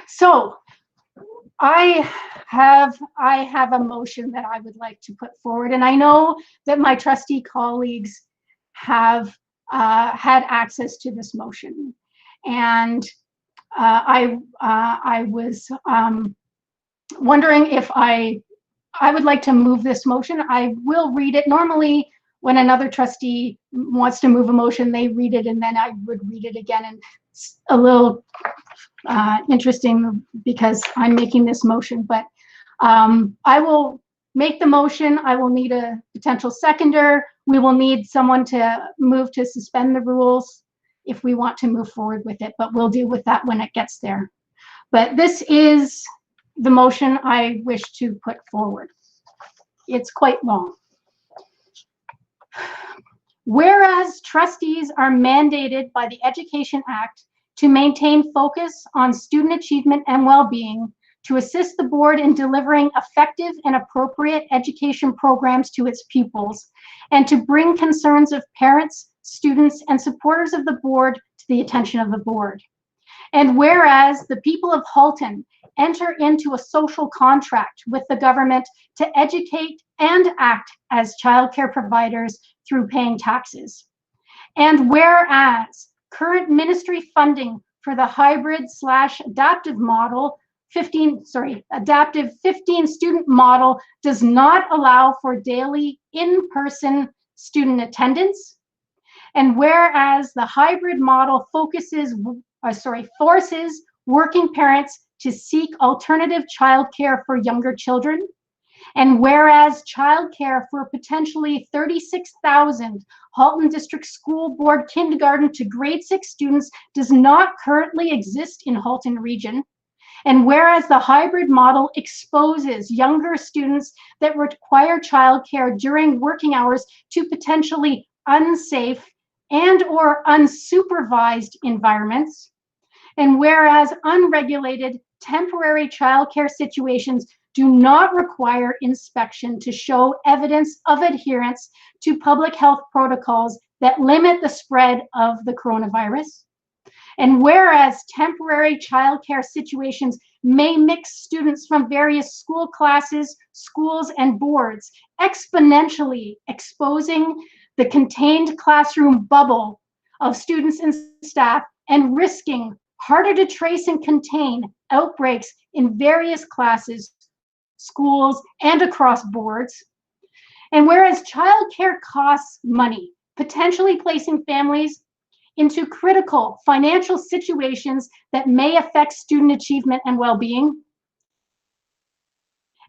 So I have a motion that I would like to put forward, and I know that my trustee colleagues have had access to this motion, and I was wondering if I would like to move this motion. I will read it. Normally, when another trustee wants to move a motion, they read it, and then I would read it again. And it's a little interesting because I'm making this motion, but I will make the motion. I will need a potential seconder. We will need someone to move to suspend the rules if we want to move forward with it, but we'll deal with that when it gets there. But this is the motion I wish to put forward. It's quite long. Whereas trustees are mandated by the Education Act to maintain focus on student achievement and well-being, to assist the board in delivering effective and appropriate education programs to its pupils, and to bring concerns of parents, students, and supporters of the board to the attention of the board. And whereas the people of Halton enter into a social contract with the government to educate and act as childcare providers through paying taxes. And whereas current ministry funding for the hybrid/adaptive model, adaptive 15 student model does not allow for daily in-person student attendance. And whereas the hybrid model forces working parents to seek alternative childcare for younger children. And whereas childcare for potentially 36,000 Halton District School Board kindergarten to grade 6 students does not currently exist in Halton region. And whereas the hybrid model exposes younger students that require childcare during working hours to potentially unsafe and or unsupervised environments. And whereas unregulated temporary childcare situations do not require inspection to show evidence of adherence to public health protocols that limit the spread of the coronavirus. And whereas temporary childcare situations may mix students from various school classes, schools, and boards, exponentially exposing the contained classroom bubble of students and staff and risking harder to trace and contain outbreaks in various classes, schools, and across boards. And whereas childcare costs money, potentially placing families into critical financial situations that may affect student achievement and well-being.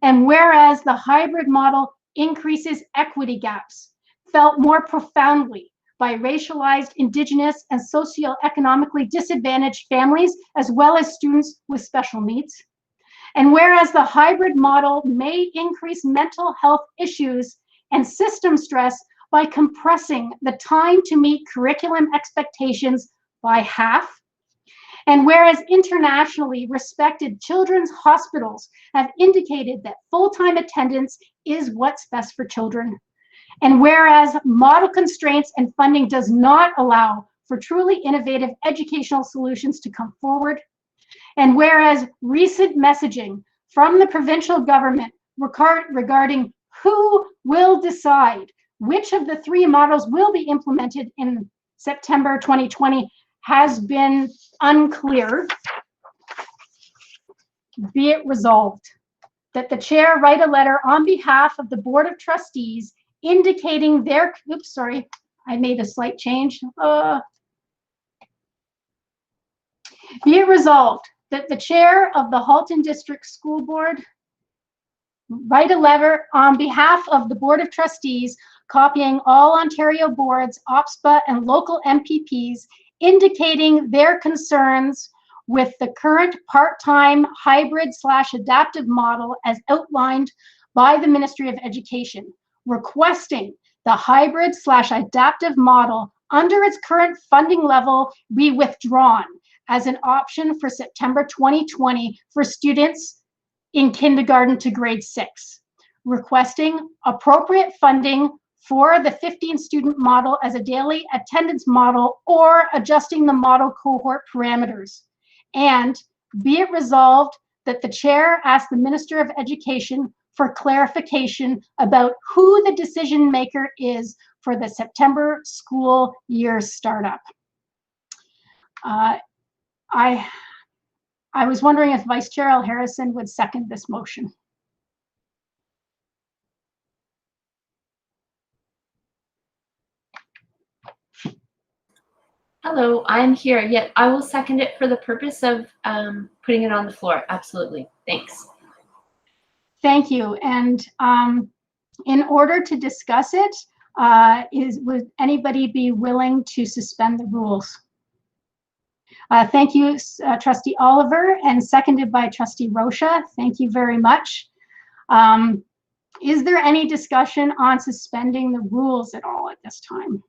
And whereas the hybrid model increases equity gaps, felt more profoundly by racialized, Indigenous, and socioeconomically disadvantaged families, as well as students with special needs. And whereas the hybrid model may increase mental health issues and system stress by compressing the time to meet curriculum expectations by half. And whereas internationally respected children's hospitals have indicated that full-time attendance is what's best for children. And whereas model constraints and funding does not allow for truly innovative educational solutions to come forward. And whereas recent messaging from the provincial government regarding who will decide which of the 3 models will be implemented in September 2020 has been unclear. Be it resolved that the chair write a letter on behalf of the Board of Trustees indicating their, oops, sorry, I made a slight change. Be it resolved that the chair of the Halton District School Board write a letter on behalf of the Board of Trustees, copying all Ontario boards, OPSPA, and local MPPs, indicating their concerns with the current part-time hybrid/adaptive model as outlined by the Ministry of Education, requesting the hybrid/adaptive model under its current funding level be withdrawn as an option for September 2020 for students in kindergarten to grade 6, requesting appropriate funding for the 15-student model as a daily attendance model or adjusting the model cohort parameters. And be it resolved that the chair ask the Minister of Education for clarification about who the decision maker is for the September school year startup. I was wondering if Vice Chair Al Harrison would second this motion. Hello, I'm here. Yeah, I will second it for the purpose of putting it on the floor. Absolutely. Thanks. Thank you. And in order to discuss it, would anybody be willing to suspend the rules? Thank you, Trustee Oliver, and seconded by Trustee Rocha. Thank you very much. Is there any discussion on suspending the rules at all at this time?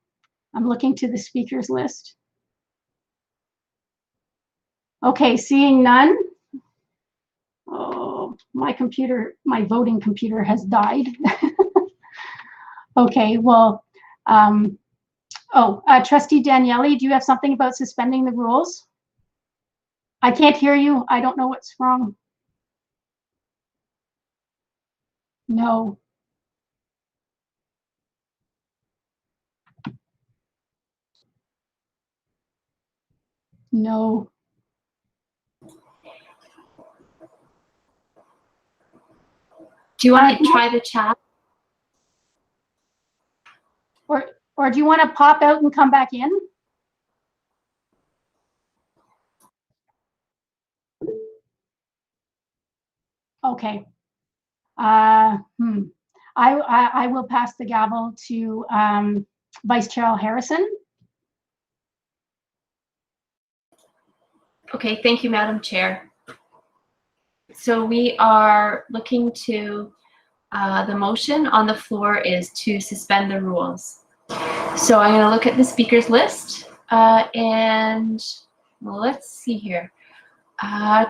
I'm looking to the speakers list. Okay, seeing none. Oh, my voting computer has died. Okay, well, Trustee Daniele, do you have something about suspending the rules? I can't hear you. I don't know what's wrong. No. No. Do you want to try the chat? Or do you want to pop out and come back in? Okay. I will pass the gavel to Vice Chair Al Harrison. Okay, thank you, Madam Chair. So we are looking to, the motion on the floor is to suspend the rules. So I'm going to look at the speakers list and let's see here.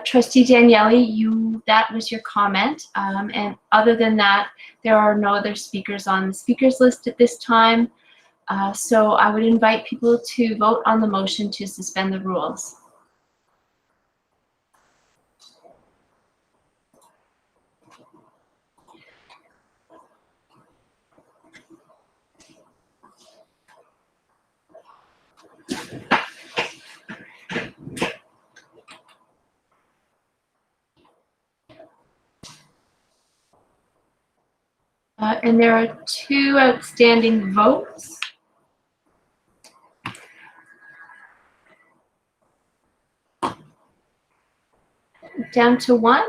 Trustee Daniele, that was your comment. And other than that, there are no other speakers on the speakers list at this time. So I would invite people to vote on the motion to suspend the rules. And there are 2 outstanding votes. Down to 1.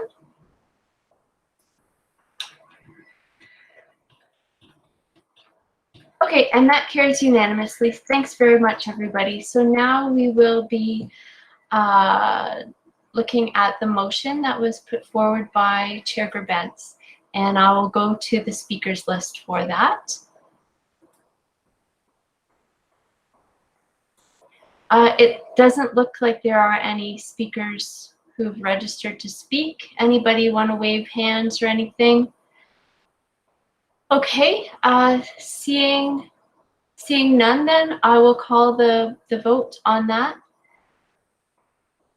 Okay, and that carries unanimously. Thanks very much, everybody. So now we will be looking at the motion that was put forward by Chair Gerbentz. And I will go to the speakers list for that. It doesn't look like there are any speakers who've registered to speak. Anybody want to wave hands or anything? Okay, seeing none, then I will call the vote on that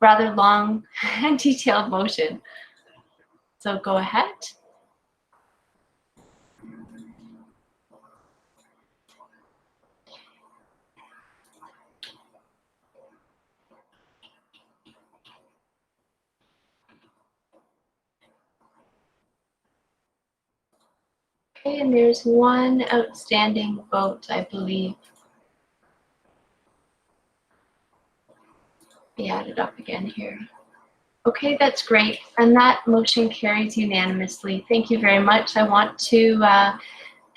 rather long and detailed motion. So go ahead. Okay, and there's 1 outstanding vote, I believe. Be added up again here. Okay, that's great. And that motion carries unanimously. Thank you very much. I want to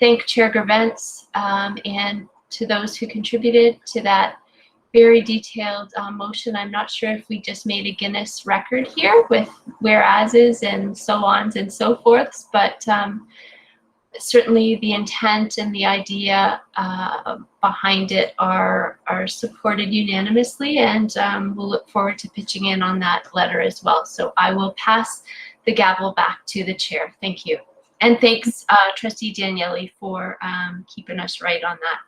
thank Chair Gerbentz and to those who contributed to that very detailed motion. I'm not sure if we just made a Guinness record here with whereases and so ons and so forths, but certainly the intent and the idea behind it are supported unanimously, and we'll look forward to pitching in on that letter as well. So I will pass the gavel back to the chair. Thank you. And thanks, Trustee Daniele, for keeping us right on that.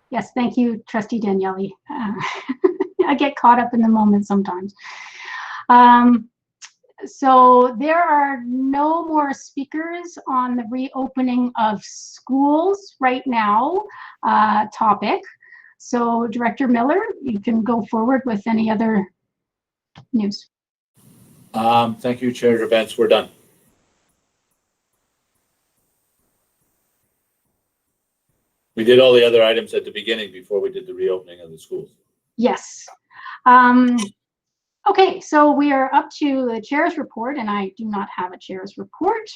Yes, thank you, Trustee Daniele. I get caught up in the moment sometimes. So there are no more speakers on the reopening of schools right now topic. So Director Miller, you can go forward with any other news. Thank you, Chair Gerbentz. We're done. We did all the other items at the beginning before we did the reopening of the schools. Yes. Okay, so we are up to the chair's report, and I do not have a chair's report.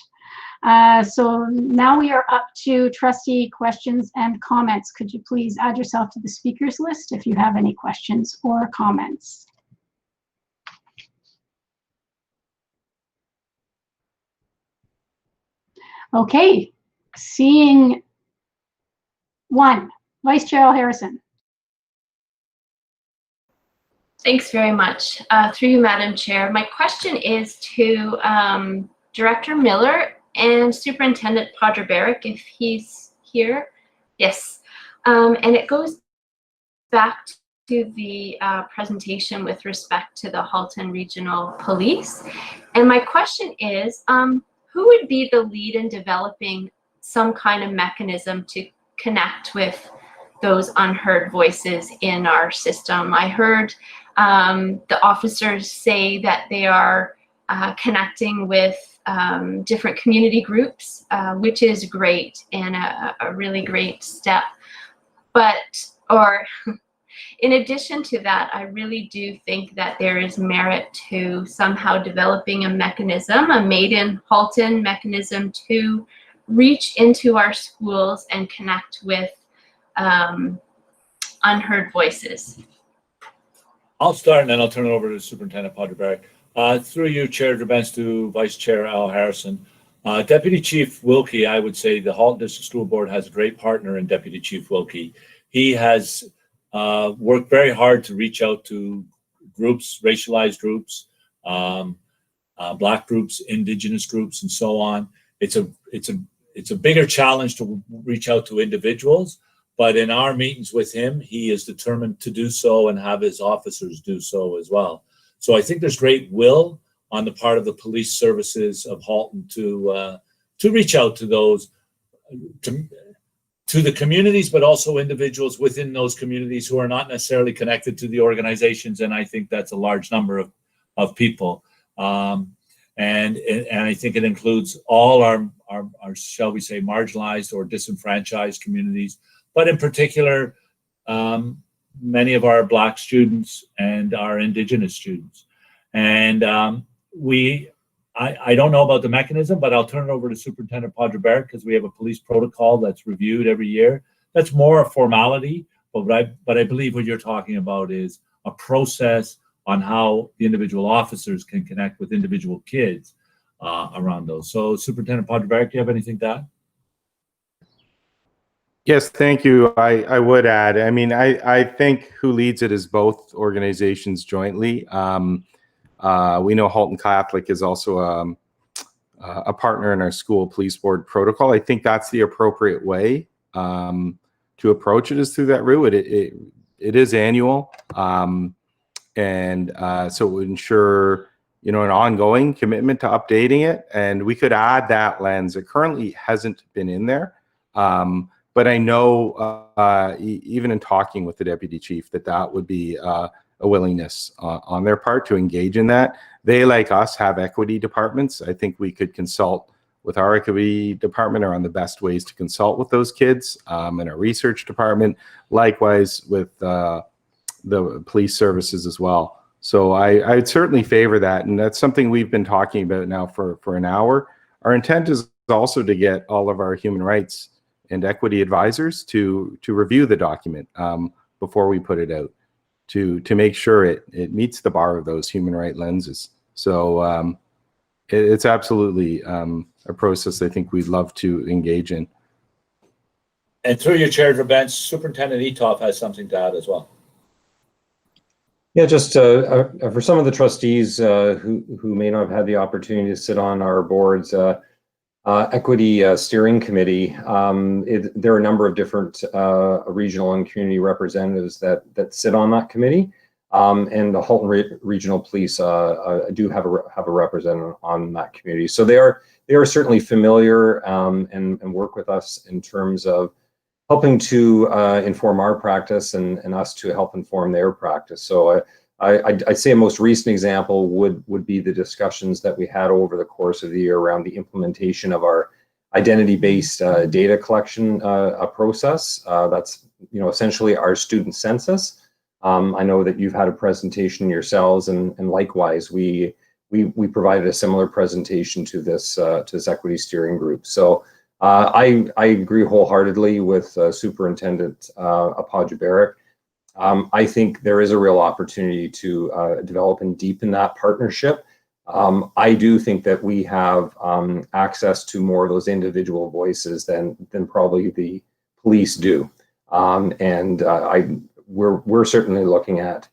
So now we are up to trustee questions and comments. Could you please add yourself to the speakers list if you have any questions or comments? Okay, seeing 1, Vice Chair Harrison. Thanks very much. Through you, Madam Chair. My question is to Director Miller and Superintendent Podreberic, if he's here. Yes. And it goes back to the presentation with respect to the Halton Regional Police. And my question is, who would be the lead in developing some kind of mechanism to connect with those unheard voices in our system? I heard the officers say that they are connecting with different community groups, which is great and a really great step. But, or in addition to that, I really do think that there is merit to somehow developing a mechanism, a Made in Halton mechanism, to reach into our schools and connect with unheard voices. I'll start and then I'll turn it over to Superintendent Podreberic. Through you, Chair Gerbentz, to Vice Chair Al Harrison. Deputy Chief Wilkie, I would say the Halton District School Board has a great partner in Deputy Chief Wilkie. He has worked very hard to reach out to groups, racialized groups, Black groups, Indigenous groups, and so on. It's a bigger challenge to reach out to individuals, but in our meetings with him, he is determined to do so and have his officers do so as well. So I think there's great will on the part of the police services of Halton to reach out to those, to the communities, but also individuals within those communities who are not necessarily connected to the organizations. And I think that's a large number of people. and I think it includes all our shall we say marginalized or disenfranchised communities, but in particular many of our Black students and our Indigenous students. And I don't know about the mechanism, but I'll turn it over to Superintendent Podreberic, because we have a police protocol that's reviewed every year. That's more a formality, but I believe what you're talking about is a process on how the individual officers can connect with individual kids around those. So Superintendent Podreberic, do you have anything to add? Yes, thank you. I would add, I mean, I think who leads it is both organizations jointly. We know Halton Catholic is also a partner in our school police board protocol. I think that's the appropriate way to approach it, is through that route. It is annual. And so it would ensure, you know, an ongoing commitment to updating it. And we could add that lens. It currently hasn't been in there. But I know, even in talking with the deputy chief, that would be a willingness on their part to engage in that. They, like us, have equity departments. I think we could consult with our equity department around the best ways to consult with those kids, and our research department, likewise with the police services as well. So I would certainly favor that, and that's something we've been talking about now for an hour. Our intent is also to get all of our human rights and equity advisors to review the document before we put it out, to make sure it meets the bar of those human right lenses. So it's absolutely a process I think we'd love to engage in. And through your chair of events, Superintendent Etoff has something to add as well. Yeah, just for some of the trustees who may not have had the opportunity to sit on our board's equity steering committee, there are a number of different regional and community representatives that sit on that committee, and the Halton Regional Police do have a representative on that committee. So they are certainly familiar and work with us in terms of helping to inform our practice and us to help inform their practice. So I'd say a most recent example would be the discussions that we had over the course of the year around the implementation of our identity-based data collection process. That's, you know, essentially our student census. I know that you've had a presentation yourselves, and likewise we provided a similar presentation to this equity steering group. So I agree wholeheartedly with Superintendent Podreberic. I think there is a real opportunity to develop and deepen that partnership. I do think that we have access to more of those individual voices than probably the police do, and we're certainly looking at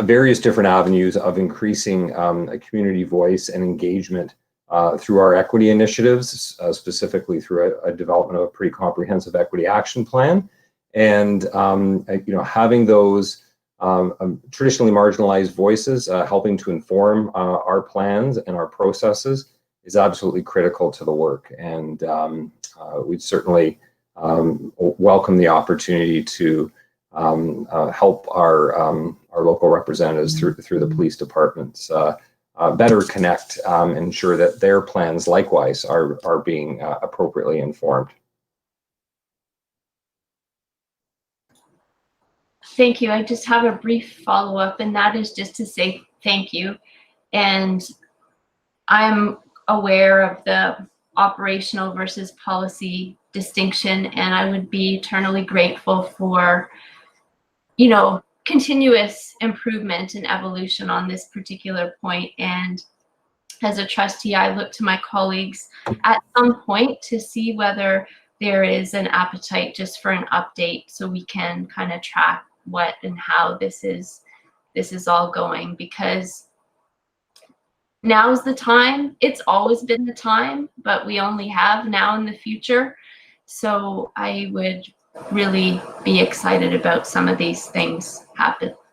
various different avenues of increasing a community voice and engagement through our equity initiatives, specifically through a development of a pretty comprehensive equity action plan. And you know, having those traditionally marginalized voices helping to inform our plans and our processes is absolutely critical to the work. And we'd certainly welcome the opportunity to help our local representatives through the police departments better connect and ensure that their plans likewise are being appropriately informed. Thank you. I just have a brief follow-up, and that is just to say thank you. And I'm aware of the operational versus policy distinction, and I would be eternally grateful for, you know, continuous improvement and evolution on this particular point. And as a trustee, I look to my colleagues at some point to see whether there is an appetite just for an update so we can kind of track what and how this is all going, because now's the time. It's always been the time, but we only have now and the future. So I would really be excited about some of these things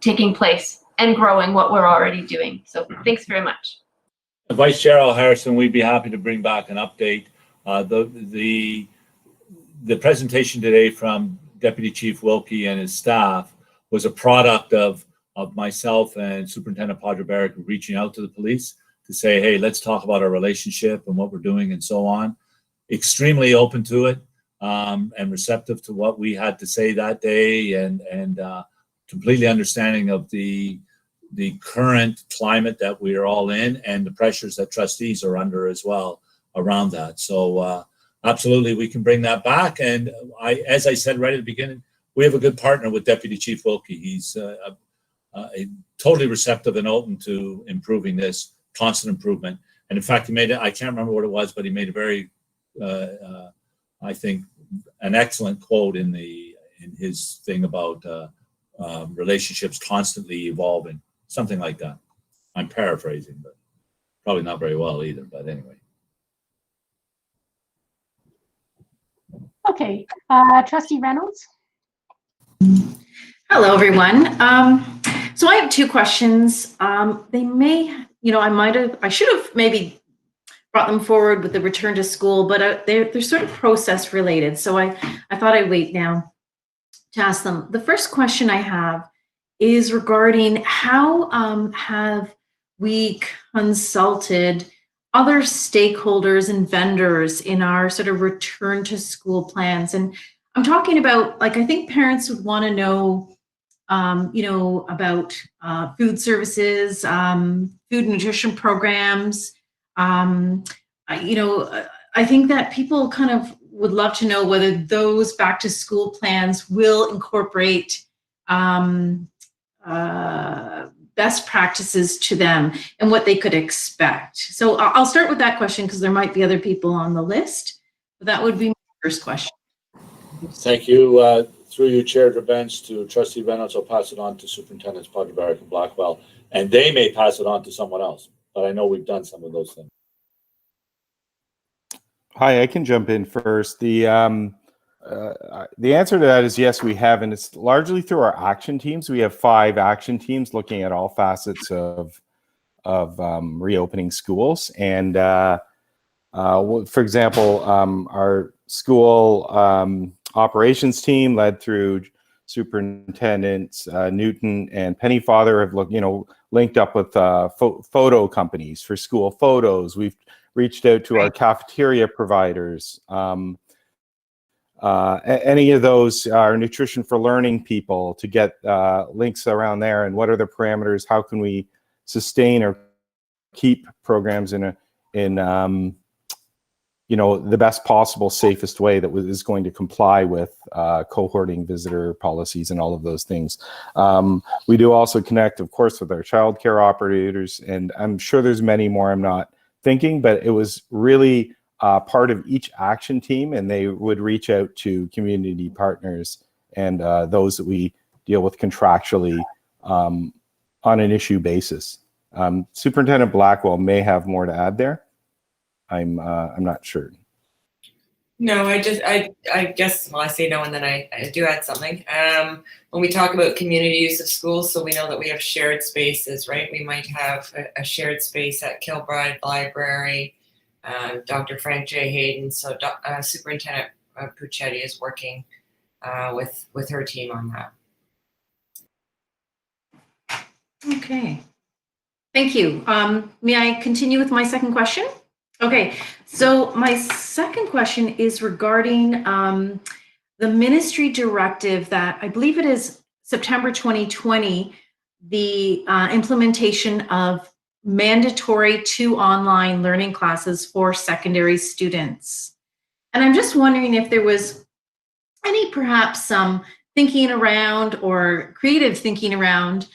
taking place and growing what we're already doing. So thanks very much. Vice Chair Al Harrison, we'd be happy to bring back an update. The presentation today from Deputy Chief Wilkie and his staff was a product of myself and Superintendent Podreberic reaching out to the police to to say, hey, let's talk about our relationship and what we're doing and so on. Extremely open to it, and receptive to what we had to say that day, and completely understanding of the current climate that we are all in and the pressures that trustees are under as well around that. So absolutely, we can bring that back. And as I said right at the beginning, we have a good partner with Deputy Chief Wilkie. He's totally receptive and open to improving this, constant improvement. And in fact, he made it, I can't remember what it was, but he made a very, I think, an excellent quote in his thing about relationships constantly evolving, something like that. I'm paraphrasing, but probably not very well either, but anyway. Okay, Trustee Reynolds. Hello, everyone. So I have two questions. They may, I should have maybe brought them forward with the return to school, but they're sort of process related. So I thought I'd wait now to ask them. The first question I have is regarding how have we consulted other stakeholders and vendors in our sort of return to school plans? And I'm talking about, like, I think parents would want to know, about food services, food nutrition programs. I think that people kind of would love to know whether those back to school plans will incorporate best practices to them and what they could expect. So I'll start with that question because there might be other people on the list, but that would be my first question. Thank you. Through you, Chair DeBench, to Trustee Reynolds, I'll pass it on to Superintendents Podgorek and Blackwell, and they may pass it on to someone else, but I know we've done some of those things. Hi, I can jump in first. The answer to that is yes, we have, and it's largely through our action teams. We have 5 action teams looking at all facets of reopening schools. And for example, our school operations team, led through Superintendents Newton and Pennyfather, have linked up with photo companies for school photos. We've reached out to our cafeteria providers. Any of those are nutrition for learning people to get links around there, and what are the parameters? How can we sustain or keep programs in the best possible, safest way that is going to comply with cohorting, visitor policies, and all of those things. We do also connect, of course, with our childcare operators, and I'm sure there's many more I'm not thinking, but it was really part of each action team, and they would reach out to community partners and those that we deal with contractually on an issue basis. Superintendent Blackwell may have more to add there. I'm not sure. No, I guess, well, I say no, and then I do add something. When we talk about community use of schools, so we know that we have shared spaces, right? We might have a shared space at Kilbride Library, Dr. Frank J. Hayden. So Superintendent Puccetti is working with her team on that. Okay, thank you. May I continue with my second question? Okay, so my second question is regarding the ministry directive that I believe it is September 2020, the implementation of mandatory 2 online learning classes for secondary students. And I'm just wondering if there was any perhaps thinking around or creative thinking around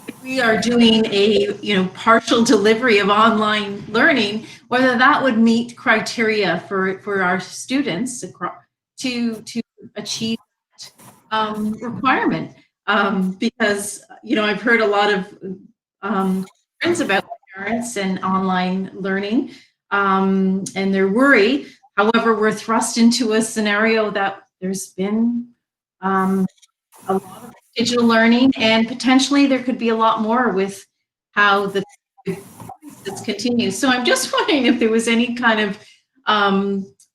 if we are doing a partial delivery of online learning, whether that would meet criteria for our students to achieve that requirement. Because I've heard a lot of friends about parents and online learning and their worry. However, we're thrust into a scenario that there's been a lot of digital learning, and potentially there could be a lot more with how this continues. So I'm just wondering if there was any kind of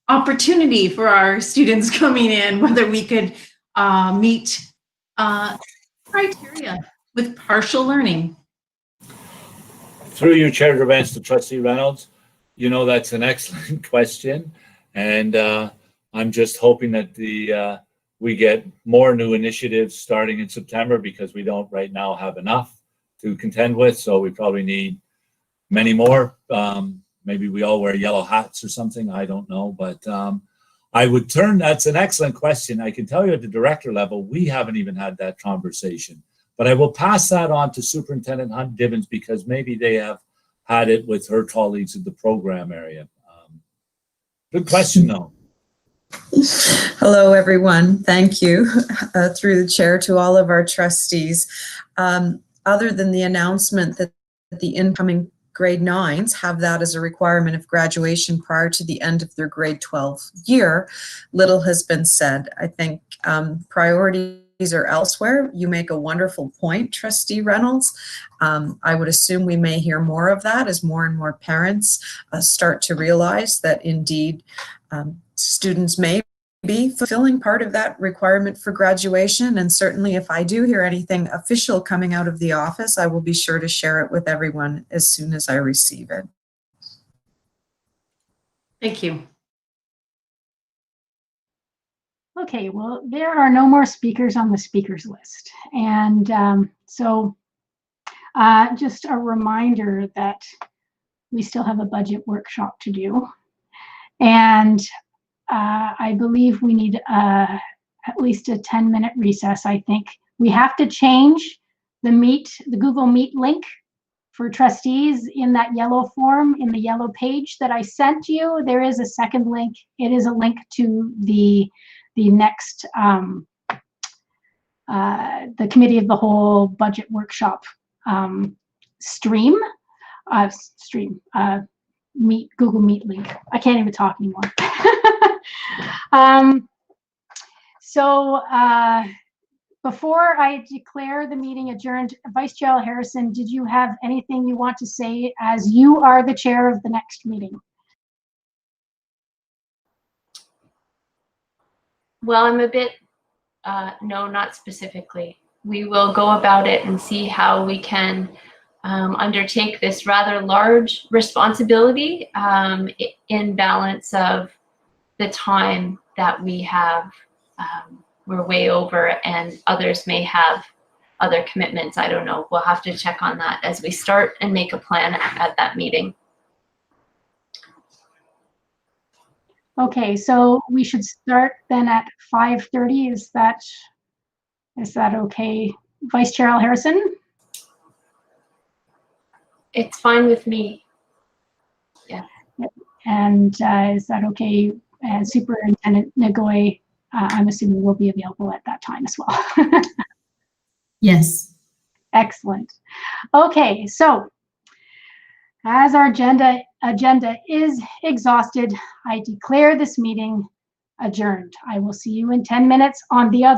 opportunity for our students coming in, whether we could meet criteria with partial learning. Through your chair of events to Trustee Reynolds, you know, that's an excellent question. And I'm just hoping that we get more new initiatives starting in September, because we don't right now have enough to contend with. So we probably need many more. Maybe we all wear yellow hats or something. I don't know. But I would that's an excellent question. I can tell you at the director level, we haven't even had that conversation. But I will pass that on to Superintendent Hunt Divins, because maybe they have had it with her colleagues in the program area. Good question, though. Hello, everyone. Thank you through the chair to all of our trustees. Other than the announcement that the incoming grade 9s have that as a requirement of graduation prior to the end of their grade 12 year, little has been said. I think priorities are elsewhere. You make a wonderful point, Trustee Reynolds. I would assume we may hear more of that as more and more parents start to realize that indeed students may be fulfilling part of that requirement for graduation. And certainly if I do hear anything official coming out of the office, I will be sure to share it with everyone as soon as I receive it. Thank you. Okay, well, there are no more speakers on the speakers list. And so just a reminder that we still have a budget workshop to do. And I believe we need at least a 10-minute recess. I think we have to change the Google Meet link for trustees in that yellow form, in the yellow page that I sent you. There is a second link. It is a link to the next the Committee of the Whole budget workshop Google Meet link. I can't even talk anymore. So before I declare the meeting adjourned, Vice Chair Harrison, did you have anything you want to say, as you are the chair of the next meeting? Well, I'm a bit, no, not specifically. We will go about it and see how we can undertake this rather large responsibility in balance of the time that we have. We're way over, and others may have other commitments. I don't know. We'll have to check on that as we start and make a plan at that meeting. Okay, so we should start then at 5:30. Is that okay, Vice Chair Harrison? It's fine with me. Yeah. And is that okay? And Superintendent Ngoy, I'm assuming will be available at that time as well. Yes. Excellent. Okay, so as our agenda is exhausted, I declare this meeting adjourned. I will see you in 10 minutes on the other